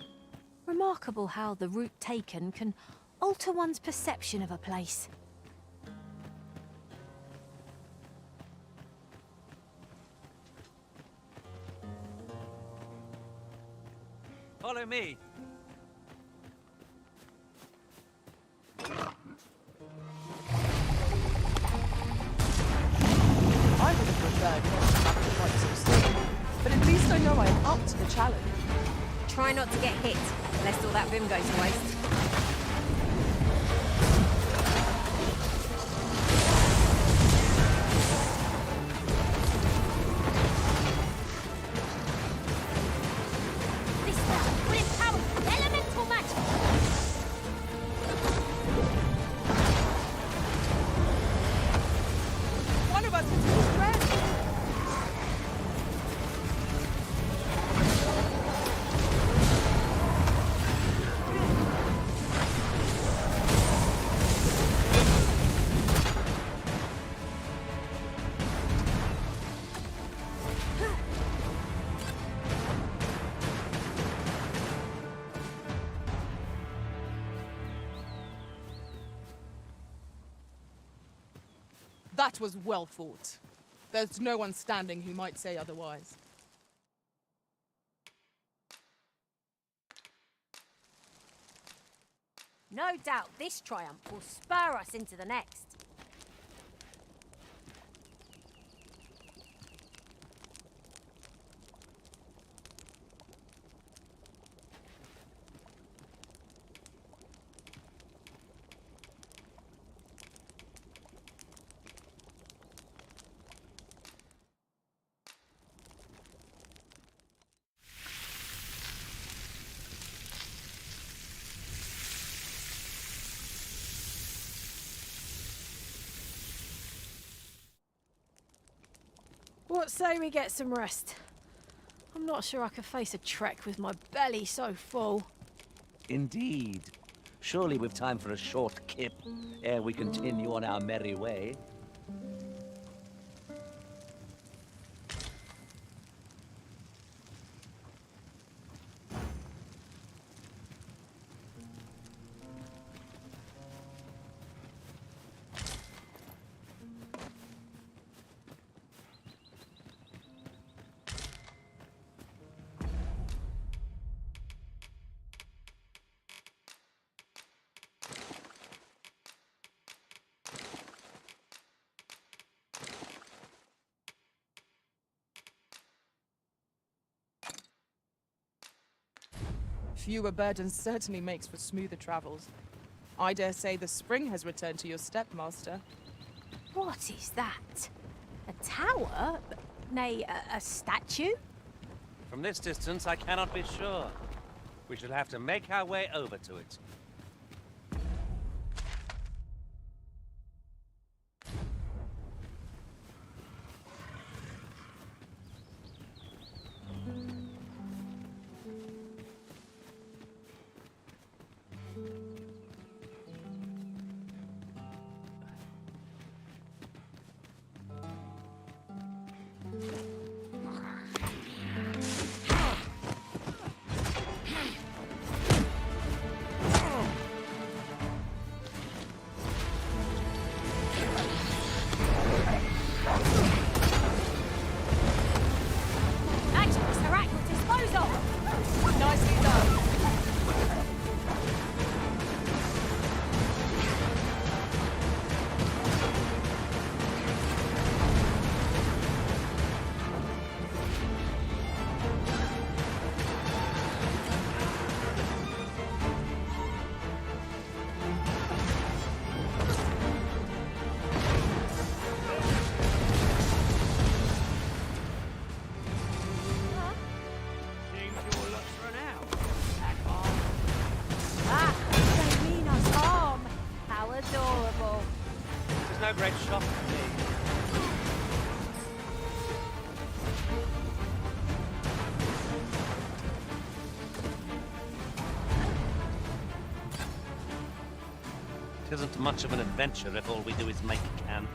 Remarkable how the route taken can alter one's perception of a place. Follow me. I would have preferred not to have to fight so soon, but at least I know I am up to the challenge. Try not to get hit, lest all that vim goes to waste. This one will empower elemental magic. One of us is his friend. That was well fought. There's no one standing who might say otherwise. No doubt this triumph will spur us into the next. What say we get some rest? I'm not sure I could face a trek with my belly so full. Indeed. Surely we've time for a short kip ere we continue on our merry way. Fewer burdens certainly makes for smoother travels. I dare say the spring has returned to your stepmaster. What is that? A tower? Nay, a statue? From this distance, I cannot be sure. We shall have to make our way over to it. Great shot for me. It isn't much of an adventure if all we do is make camp.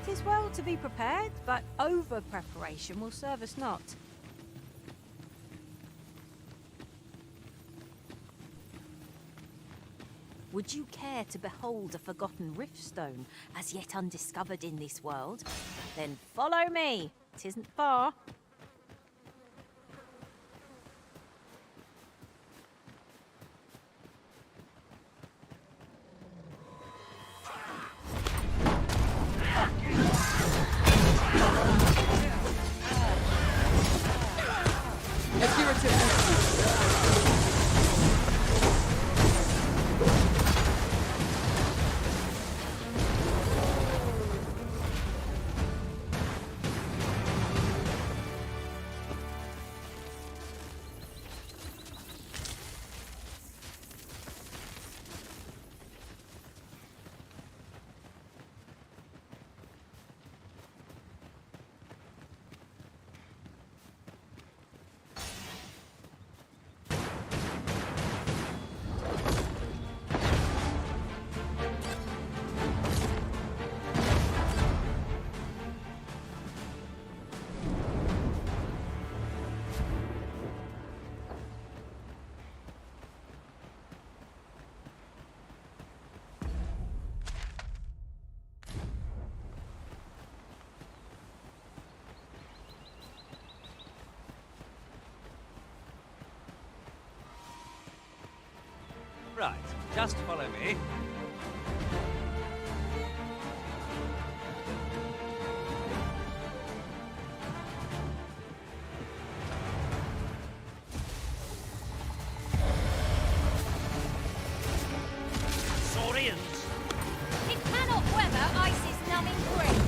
It is well to be prepared, but over-preparation will serve us not. Would you care to behold a forgotten riftstone, as yet undiscovered in this world? Then follow me. It isn't far. Right, just follow me. Saurians! It cannot weather ice's numbing grip.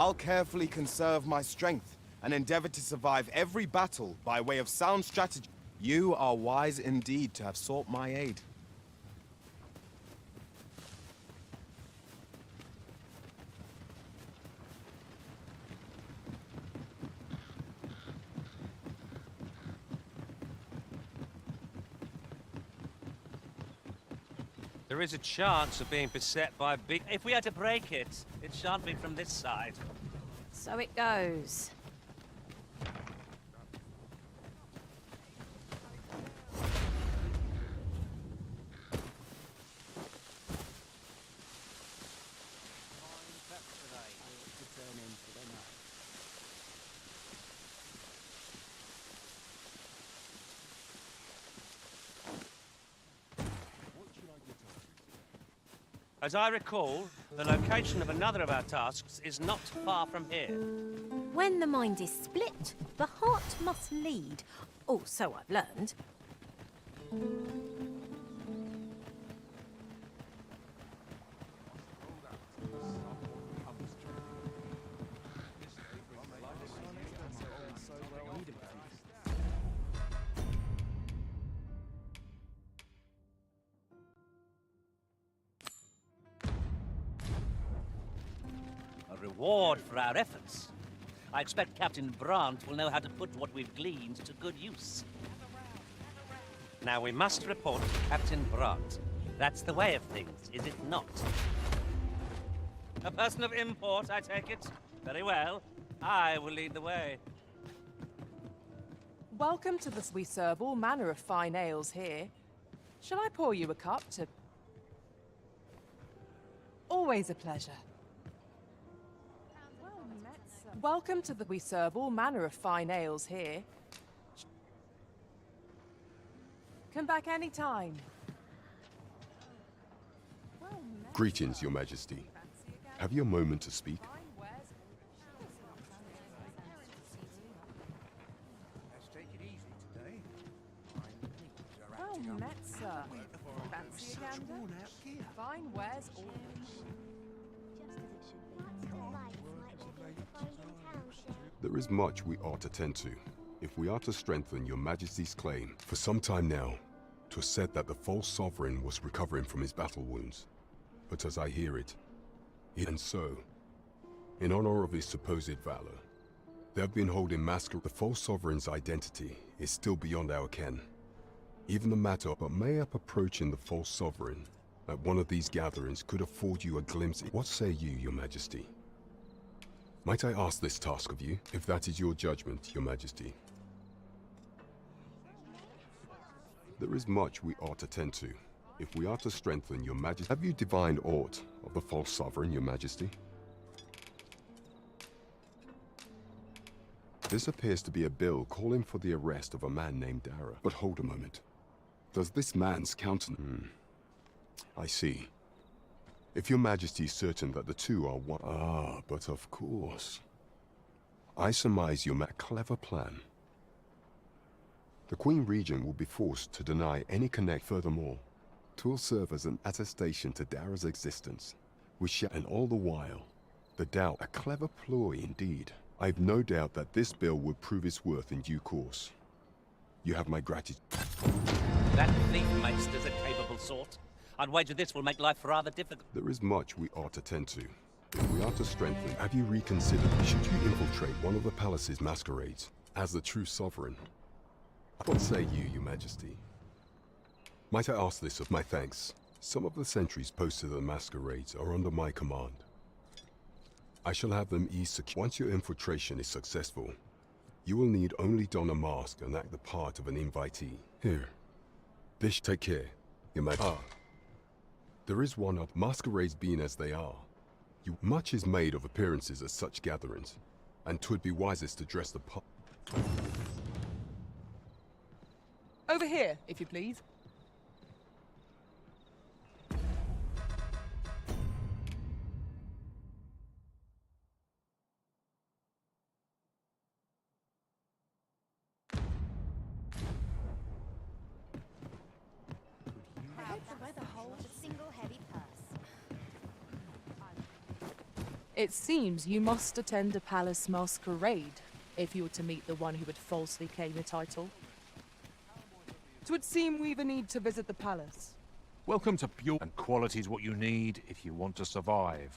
I'll carefully conserve my strength and endeavor to survive every battle by way of sound strategy. You are wise indeed to have sought my aid. There is a chance of being beset by big... If we are to break it, it shan't be from this side. So it goes. As I recall, the location of another of our tasks is not far from here. When the mind is split, the heart must lead. Oh, so I've learned. Reward for our efforts. I expect Captain Brandt will know how to put what we've gleaned to good use. Now we must report to Captain Brandt. That's the way of things, is it not? A person of import, I take it? Very well. I will lead the way. Welcome to this. We serve all manner of fine ales here. Shall I pour you a cup to... Always a pleasure. Welcome to the... We serve all manner of fine ales here. Come back any time. Greetings, Your Majesty. Have you a moment to speak? Let's take it easy today. Well met, sir. Fancy a gander? Fine wares all... There is much we ought to tend to, if we are to strengthen Your Majesty's claim. For some time now, 'twas said that the false sovereign was recovering from his battle wounds. But as I hear it, and so, in honor of his supposed valor, they have been holding masquerade. The false sovereign's identity is still beyond our ken. Even the matter but mayhap approaching the false sovereign at one of these gatherings could afford you a glimpse. What say you, Your Majesty? Might I ask this task of you, if that is your judgment, Your Majesty? There is much we ought to tend to, if we are to strengthen Your Majesty. Have you divined aught of the false sovereign, Your Majesty? This appears to be a bill calling for the arrest of a man named Dara. But hold a moment. Does this man's countenance... I see. If Your Majesty is certain that the two are one... Ah, but of course. I surmise a clever plan. The Queen Regent will be forced to deny any connect. Furthermore, 'twill serve as an attestation to Dara's existence. And all the while, the doubt, a clever ploy indeed. I've no doubt that this bill will prove its worth in due course. You have my gratitude. That thief maester's a capable sort. I'd wager this will make life rather difficult. There is much we ought to tend to. If we are to strengthen, have you reconsidered? Should you infiltrate one of the palace's masquerades as the true sovereign? What say you, Your Majesty? Might I ask this of my thanks? Some of the sentries posted at the masquerades are under my command. I shall have them secure. Once your infiltration is successful, you will need only don a mask and act the part of an invitee. Here. This take care, Your Majesty. There is one of masquerades being as they are. Much is made of appearances at such gatherings, and 'twould be wisest to dress the part. Over here, if you please. It seems you must attend a palace masquerade if you were to meet the one who would falsely claim the title. It would seem we've a need to visit the palace. Welcome to pure and quality is what you need if you want to survive.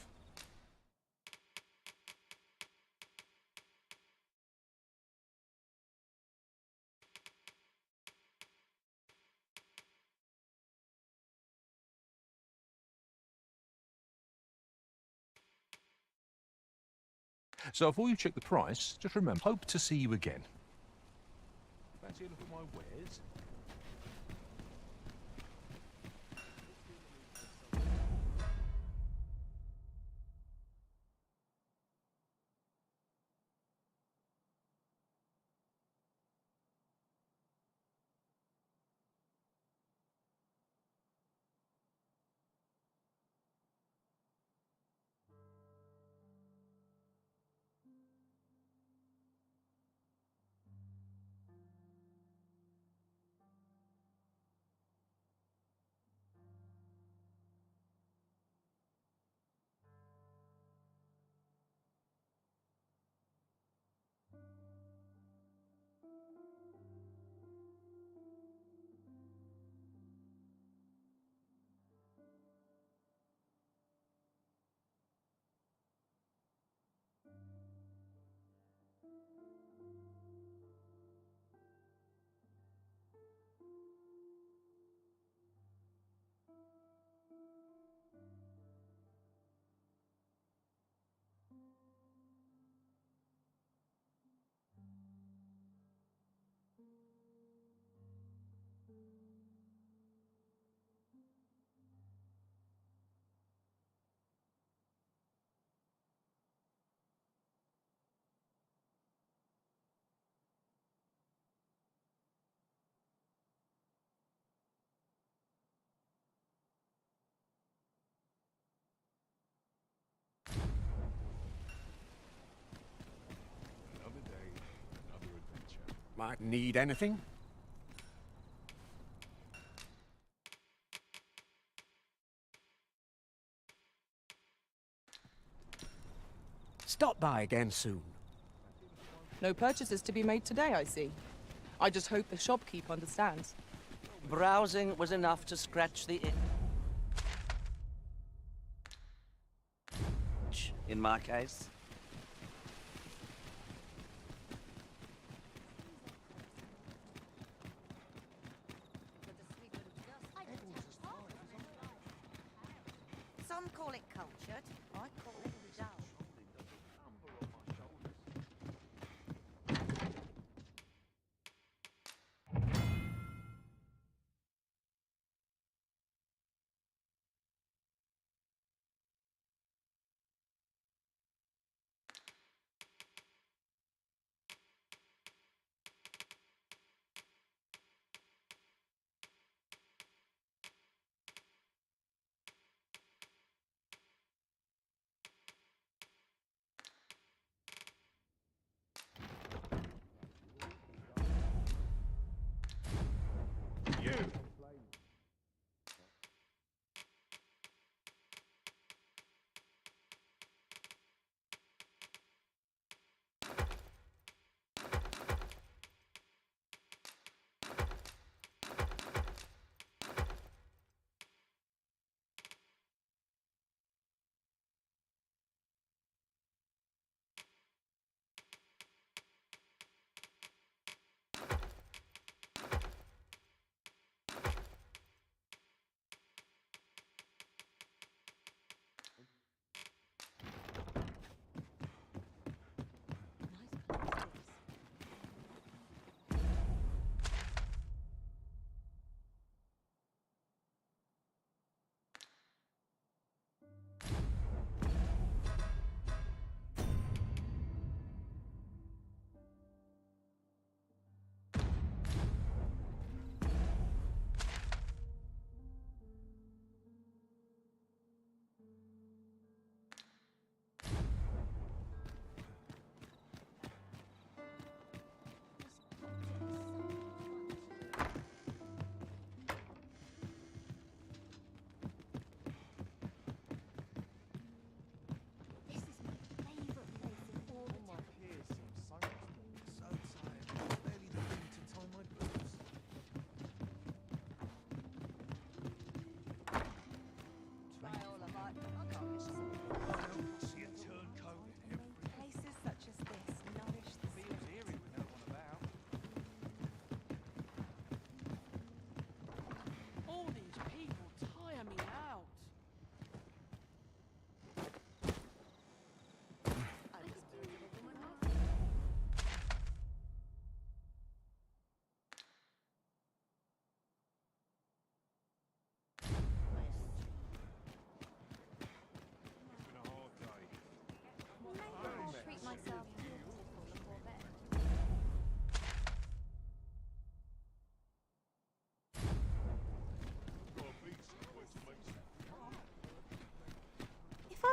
So before you check the price, just remember, hope to see you again. Fancy a look at my wares? Might need anything? Stop by again soon. No purchases to be made today, I see. I just hope the shopkeep understands. Browsing was enough to scratch the itch, in my case. Some call it cultured, I call it dull.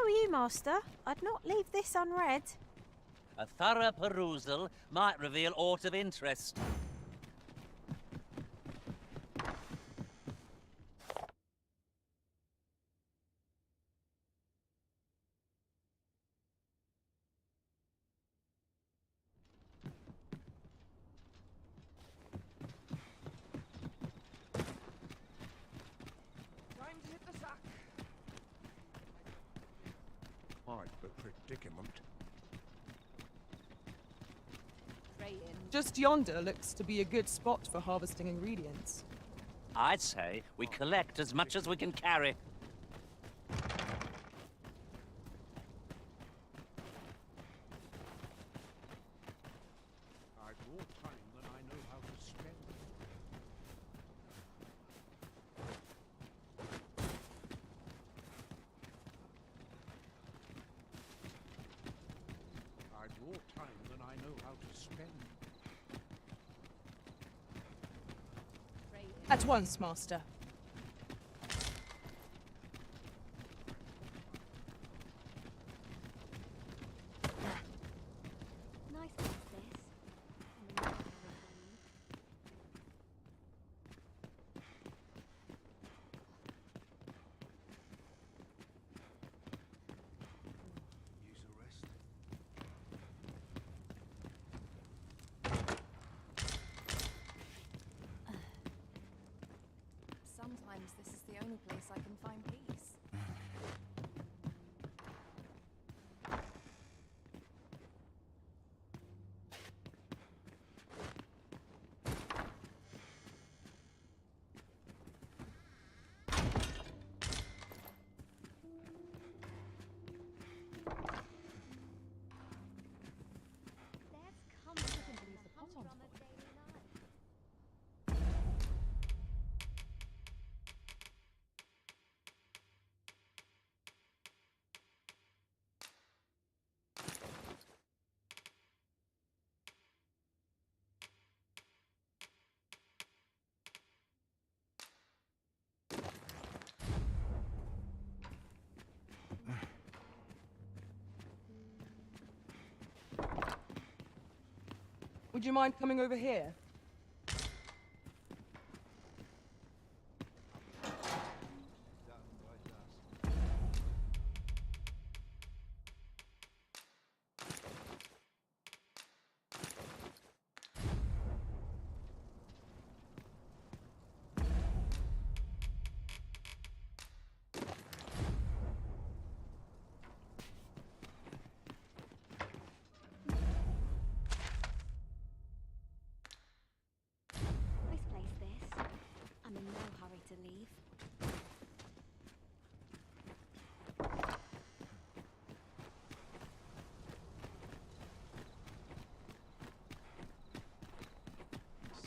were you, Master, I'd not leave this unread. A thorough perusal might reveal aught of interest. Time to hit the sack. Quite the predicament. Just yonder looks to be a good spot for harvesting ingredients. I'd say we collect as much as we can carry. I've more time than I know how to spend. I've more time than I know how to spend. At once, Master. Nice place, this. Use a rest. Sometimes this is the only place I can find peace. There's comfort in the pot on a daily life. Would you mind coming over here? Nice place, this. I'm in no hurry to leave.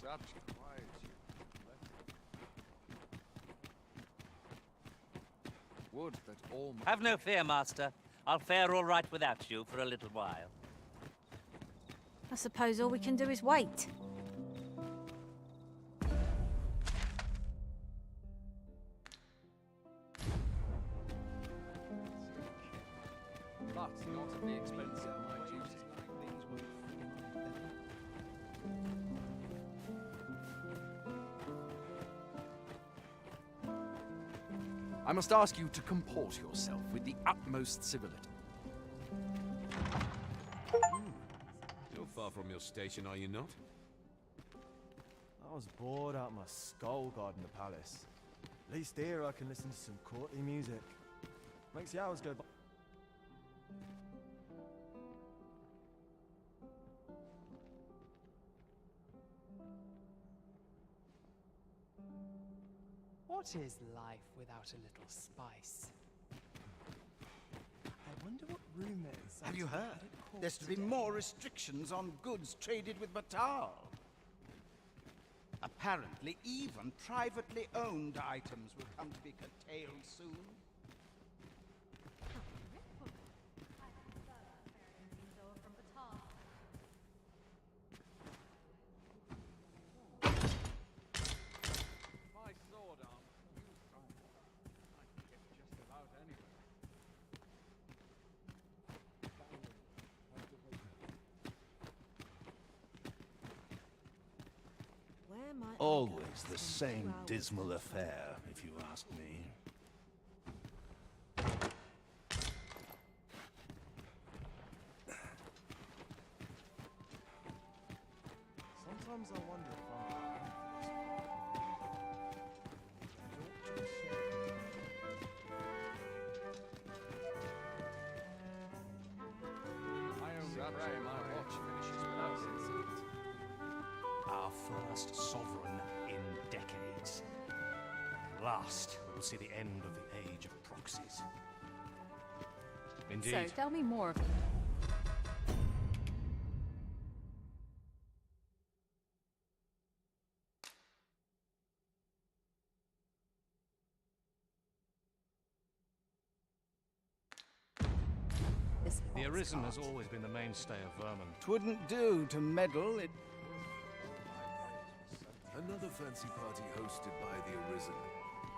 Such quietude. Would that all my... Have no fear, Master. I'll fare all right without you for a little while. I suppose all we can do is wait. But not at the expense of my duties. I must ask you to comport yourself with the utmost civility. You're far from your station, are you not? I was bored out my skull guarding the palace. At least here I can listen to some courtly music. Makes the hours go by. What is life without a little spice? I wonder what rumors... Have you heard? There's to be more restrictions on goods traded with Batal. Apparently, even privately owned items will come to be curtailed soon. My sword armor. I can get just about anywhere. Always the same dismal affair, if you ask me. Sometimes I wonder if I'm I only pray my watch finishes without incident. Our first sovereign in decades. At last, we will see the end of the age of proxies. Indeed. So, tell me more. The Arisen has always been the mainstay of Vermin. Twouldn't do to meddle. It. Another fancy party hosted by the Arisen.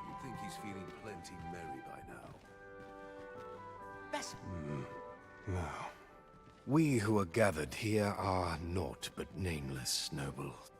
You'd think he's feeling plenty merry by now. Best. Now, we who are gathered here are naught but nameless nobles.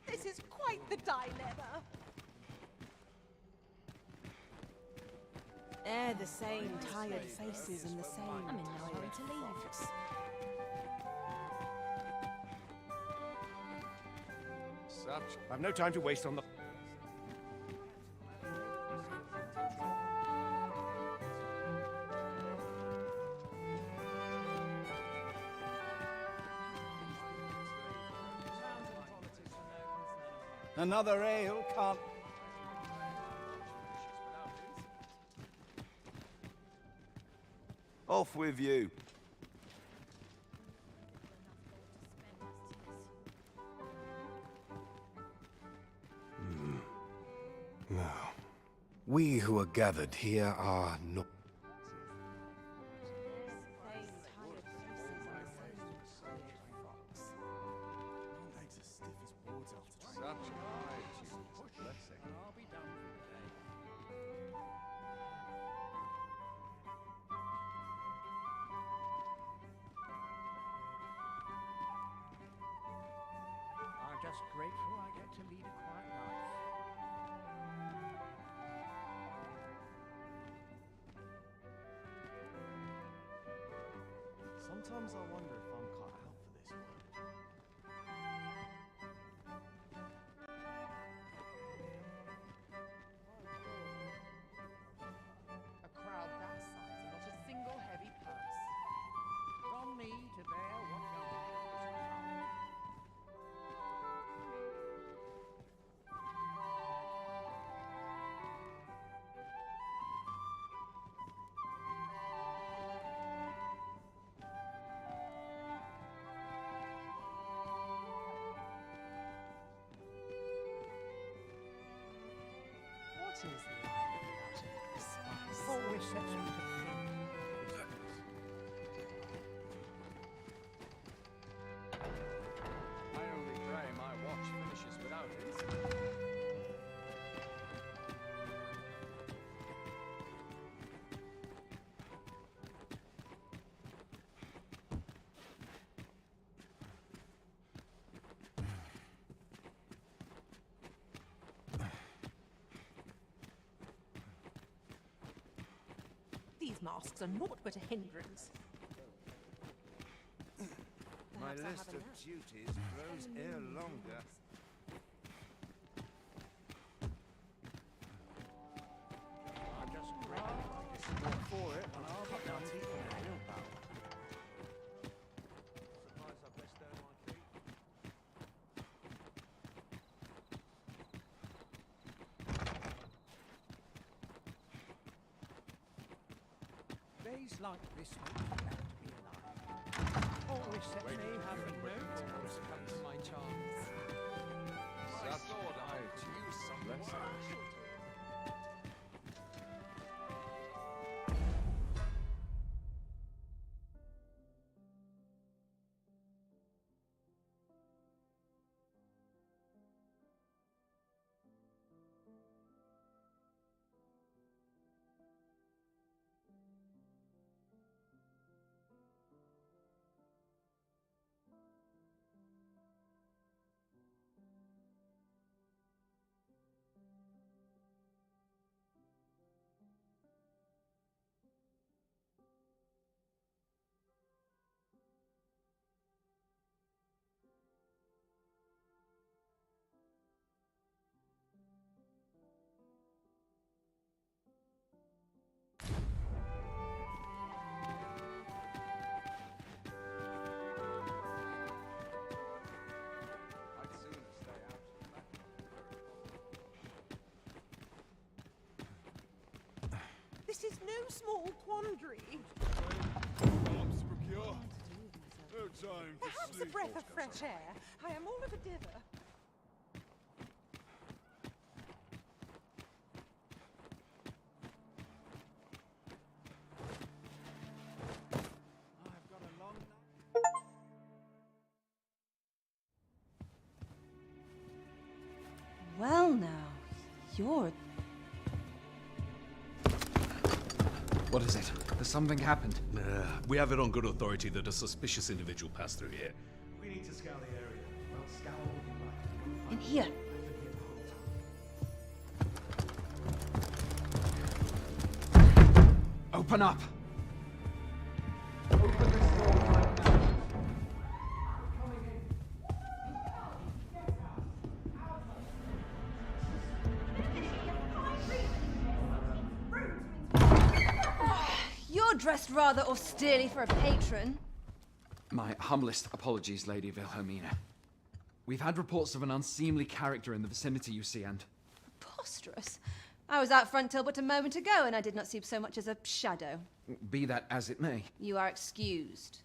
This is quite the dilemma. They're the same tired faces and the same. I'm in no hurry to leave. I've no time to waste on the... Another ale can't. Off with you. Now, we who are gathered here are not... I'm just grateful I get to lead a quiet life. Sometimes I wonder if I'm cut out for this one. A crowd that size and not a single heavy purse. From me to bear what young What is life without a little spice? always sets me to think. I only pray my watch finishes without incident. These masks are naught but a hindrance. My list of duties grows ere longer. I'm just grateful I get to work for it, and I'll put my teeth in a real power. Supplies are best there, my feet. Days like this make me glad to be alive. Always set me have a note to succumb to my charms. Such I to you some blessing. is no small quandary. Perhaps a breath of fresh air. I am all of a dither. Well now, you're... What is it? Has something happened? We have it on good authority that a suspicious individual passed through here. We need to scour the area. Well, scour all you like. In here. Open up! You're dressed rather austerely for a patron. My humblest apologies, Lady Wilhelmina. We've had reports of an unseemly character in the vicinity, you see, and... Preposterous. I was out front till but a moment ago, and I did not see so much as a shadow. Be that as it may. You are excused.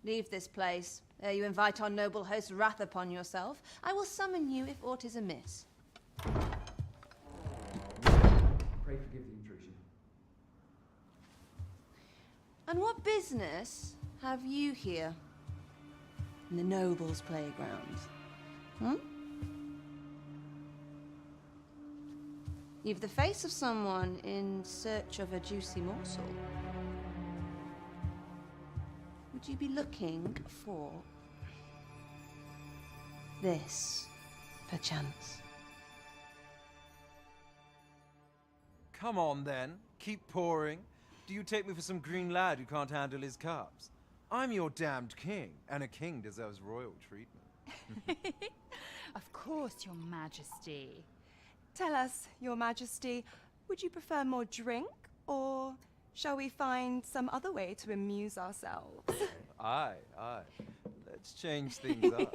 Leave this place, ere you invite our noble host's wrath upon yourself. I will summon you if aught is amiss. Pray forgive the intrusion. And what business have you here? In the nobles' playground? Hmm? You've the face of someone in search of a juicy morsel. Would you be looking for this, perchance? Come on, then. Keep pouring. Do you take me for some green lad who can't handle his cups? I'm your damned king, and a king deserves royal treatment. Of course, Your Majesty. Tell us, Your Majesty, would you prefer more drink, or shall we find some other way to amuse ourselves? Aye. Let's change things up.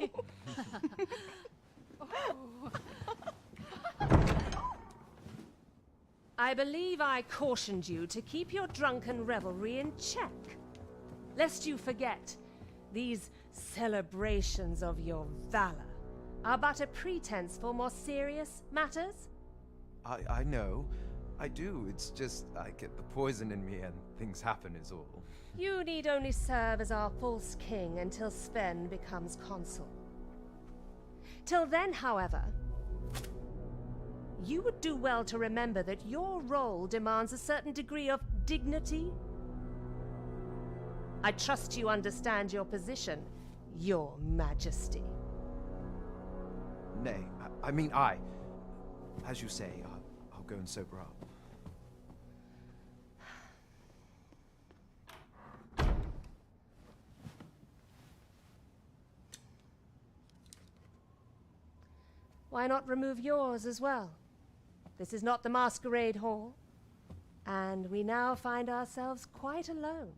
I believe I cautioned you to keep your drunken revelry in check. Lest you forget, these celebrations of your valor are but a pretense for more serious matters. I know. I do. It's just I get the poison in me and things happen is all. You need only serve as our false king until Sven becomes consul. Till then, however, you would do well to remember that your role demands a certain degree of dignity. I trust you understand your position, Your Majesty. Nay, as you say, I'll go and sober up. Why not remove yours as well? This is not the masquerade hall, and we now find ourselves quite alone.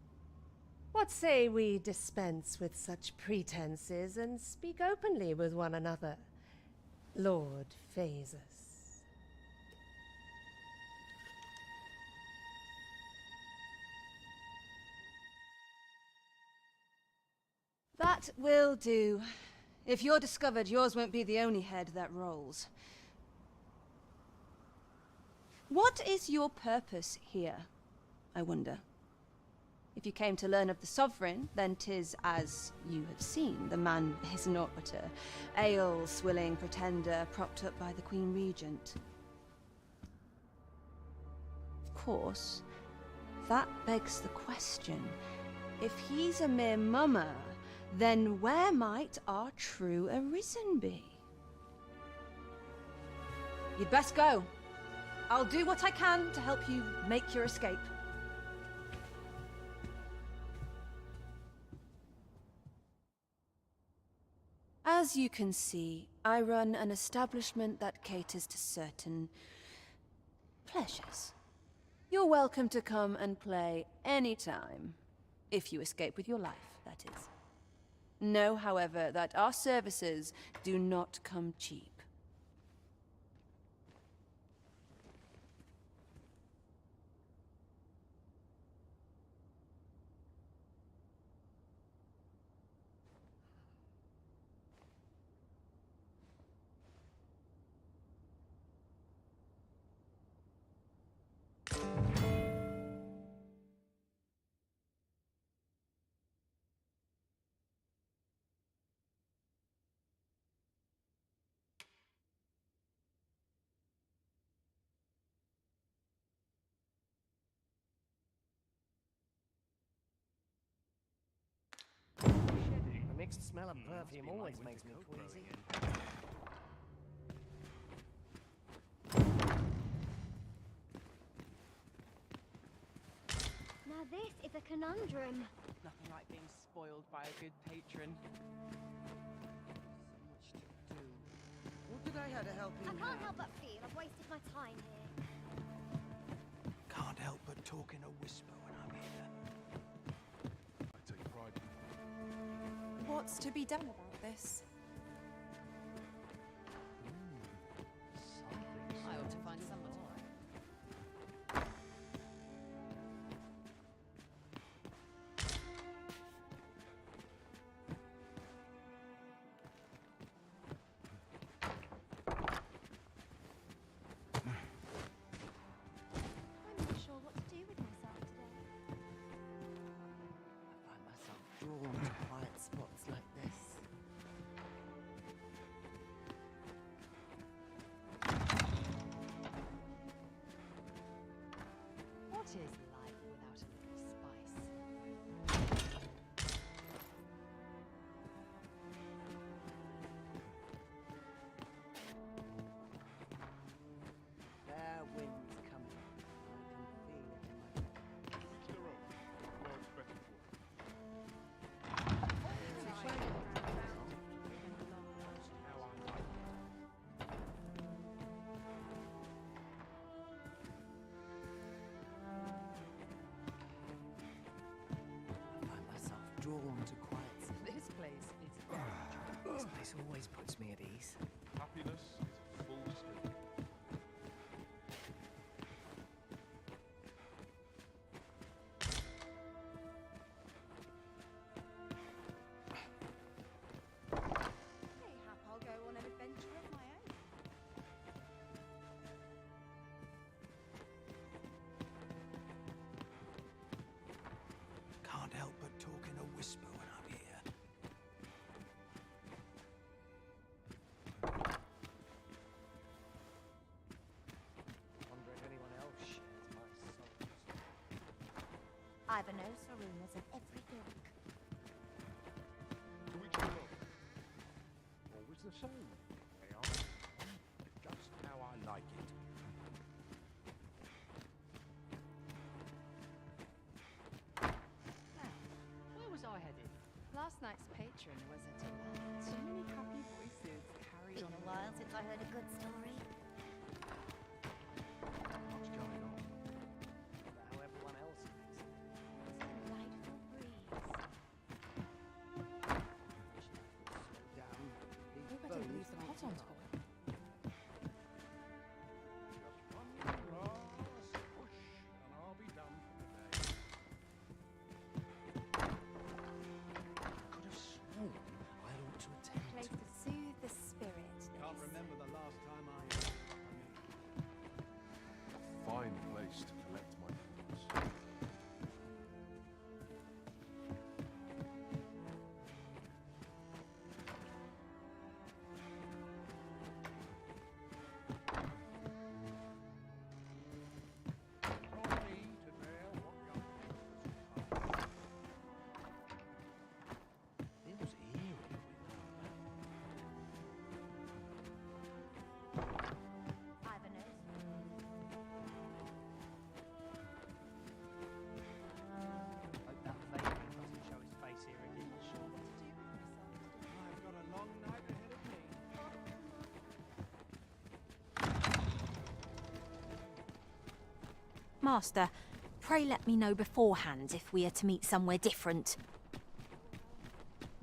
What say we dispense with such pretenses and speak openly with one another, Lord Phasus? That will do. If you're discovered, yours won't be the only head that rolls. What is your purpose here, I wonder? If you came to learn of the Sovereign, then 'tis as you have seen. The man is naught but a ale-swilling pretender propped up by the Queen Regent. Of course, that begs the question. If he's a mere mummer, then where might our true Arisen be? You'd best go. I'll do what I can to help you make your escape. As you can see, I run an establishment that caters to certain pleasures. You're welcome to come and play anytime, if you escape with your life, that is. Know, however, that our services do not come cheap. mixed smell of perfume always makes me queasy. Now this is a conundrum. Nothing like being spoiled by a good patron. What did I have to help you I can't help but feel I've wasted my time here. Can't help but talk in a whisper when I'm here. I take pride in What's to be done about this? I ought to find somebody. I'm not sure what to do with myself today. I find myself drawn to quiet spots like this. What is life without a little spice? Fair wind's coming. I can feel it in my to the road. Road's better for it. I find myself drawn to quiet spots. This place is This place always puts me at ease. Happiness is a full scope. Mayhap I'll go on an adventure of my own. Can't help but talk in a whisper when I'm here. Wonder if anyone else shares my sorrows. I've a nose for rumours of every ilk. To each their own. Always the same. They are just how I like it. Where was I headed? Last night's patron was a delight. Too many happy voices carried Been on. a while since I heard a good story. What's going on? Wonder how everyone else is. It's a delightful breeze. Slow down. These We better bones leave the can't pot on keep top. up. Just one last push, and I'll be done for the day. Could have sworn I ought to attend Place to to soothe the spirit. Can't this. remember the last time I... A fine place to collect my fruits. Not me to bear what young things are. Feels eerie I've a nose for Hope that vagrant doesn't show his face here again. Sure what to do with myself today. I've got a long night ahead of me. Master, pray let me know beforehand if we are to meet somewhere different.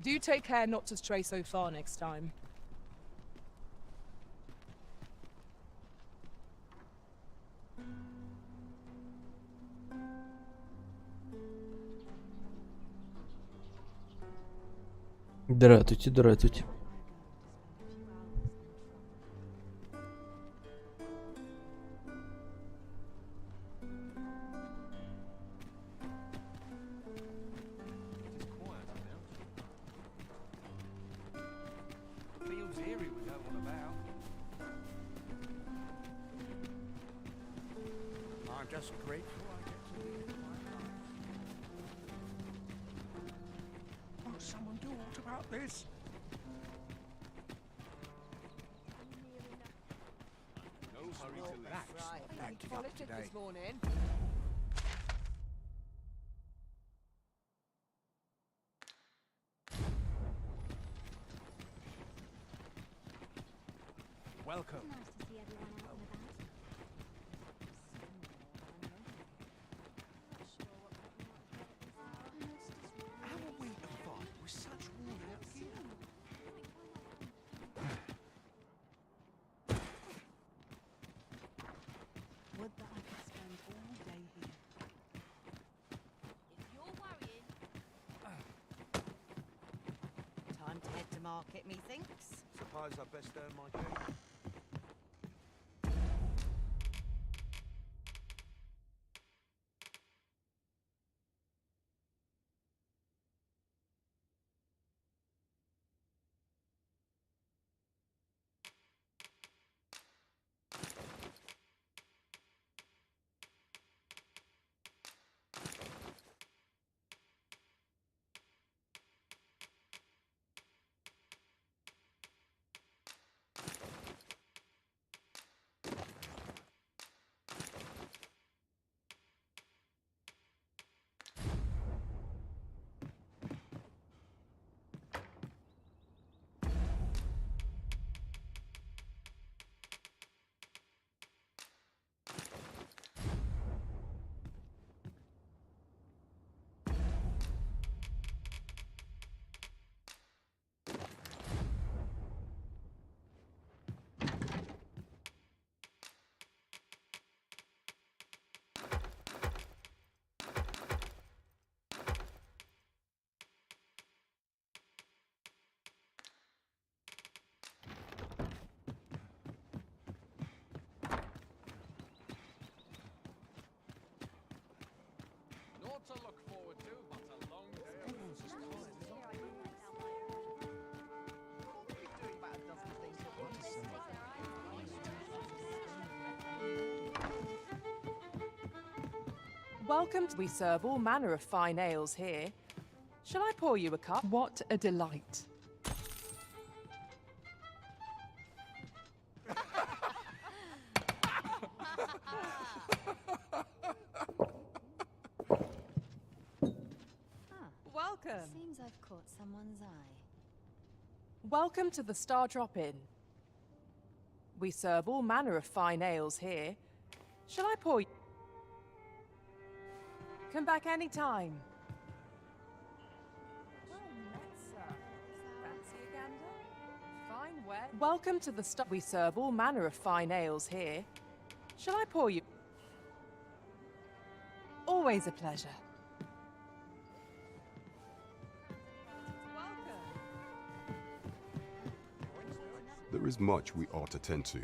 Do take care not to stray so far next time. Дратуйте, дратуйте. Feels eerie with no one about. I'm just grateful I get to lead my life. Oh, someone do aught about this? No hurry to that. Acting up today. this morning. Welcome. Nice to see everyone out and about. How are we to fight with such worn out gear? Would that I could spend all day here. If you're worrying... Time to head to market, methinks. Suppose I best earn my keep. Not to look forward to, but a long day. Everyone's as tired as I am. Welcome. We serve all manner of fine ales here. Shall I pour you a cup? What a delight. Welcome. Seems I've caught someone's eye. Welcome to the Star Drop-In. We serve all manner of fine ales here. Shall I pour you? Come back any time. Fine weather. Welcome to the Star. We serve all manner of fine ales here. Shall I pour you? Always a pleasure. There is much we ought to tend to,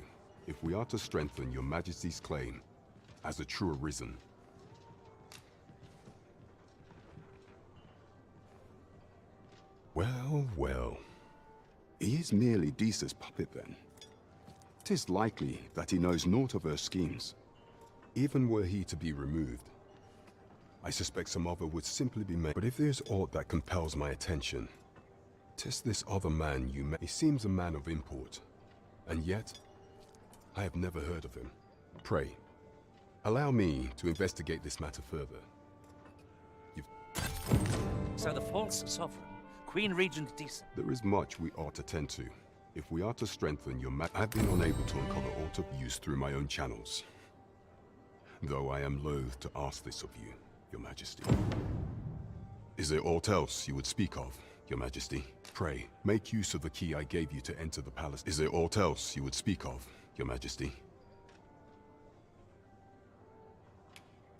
if we are to strengthen your Majesty's claim as a true arisen. Well, well. He is merely Deesa's puppet then. 'Tis likely that he knows naught of her schemes. Even were he to be removed, I suspect some other would simply be made. But if there's aught that compels my attention, 'tis this other man you met. He seems a man of import, and yet I have never heard of him. Pray, allow me to investigate this matter further. So the false sovereign, Queen Regent Disa. There is much we ought to tend to, if we are to strengthen your I've been unable to uncover aught of use through my own channels. Though I am loath to ask this of you, Your Majesty. Is there aught else you would speak of, Your Majesty? Pray, make use of the key I gave you to enter the palace. Is there aught else you would speak of, Your Majesty?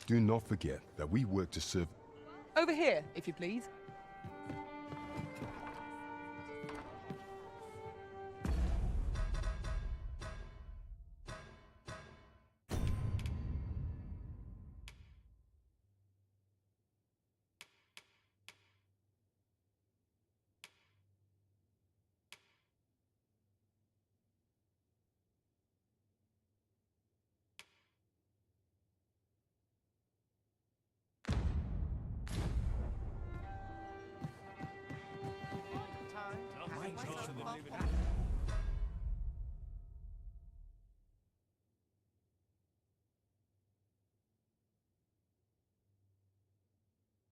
Do not forget that we work to serve... Over here, if you please.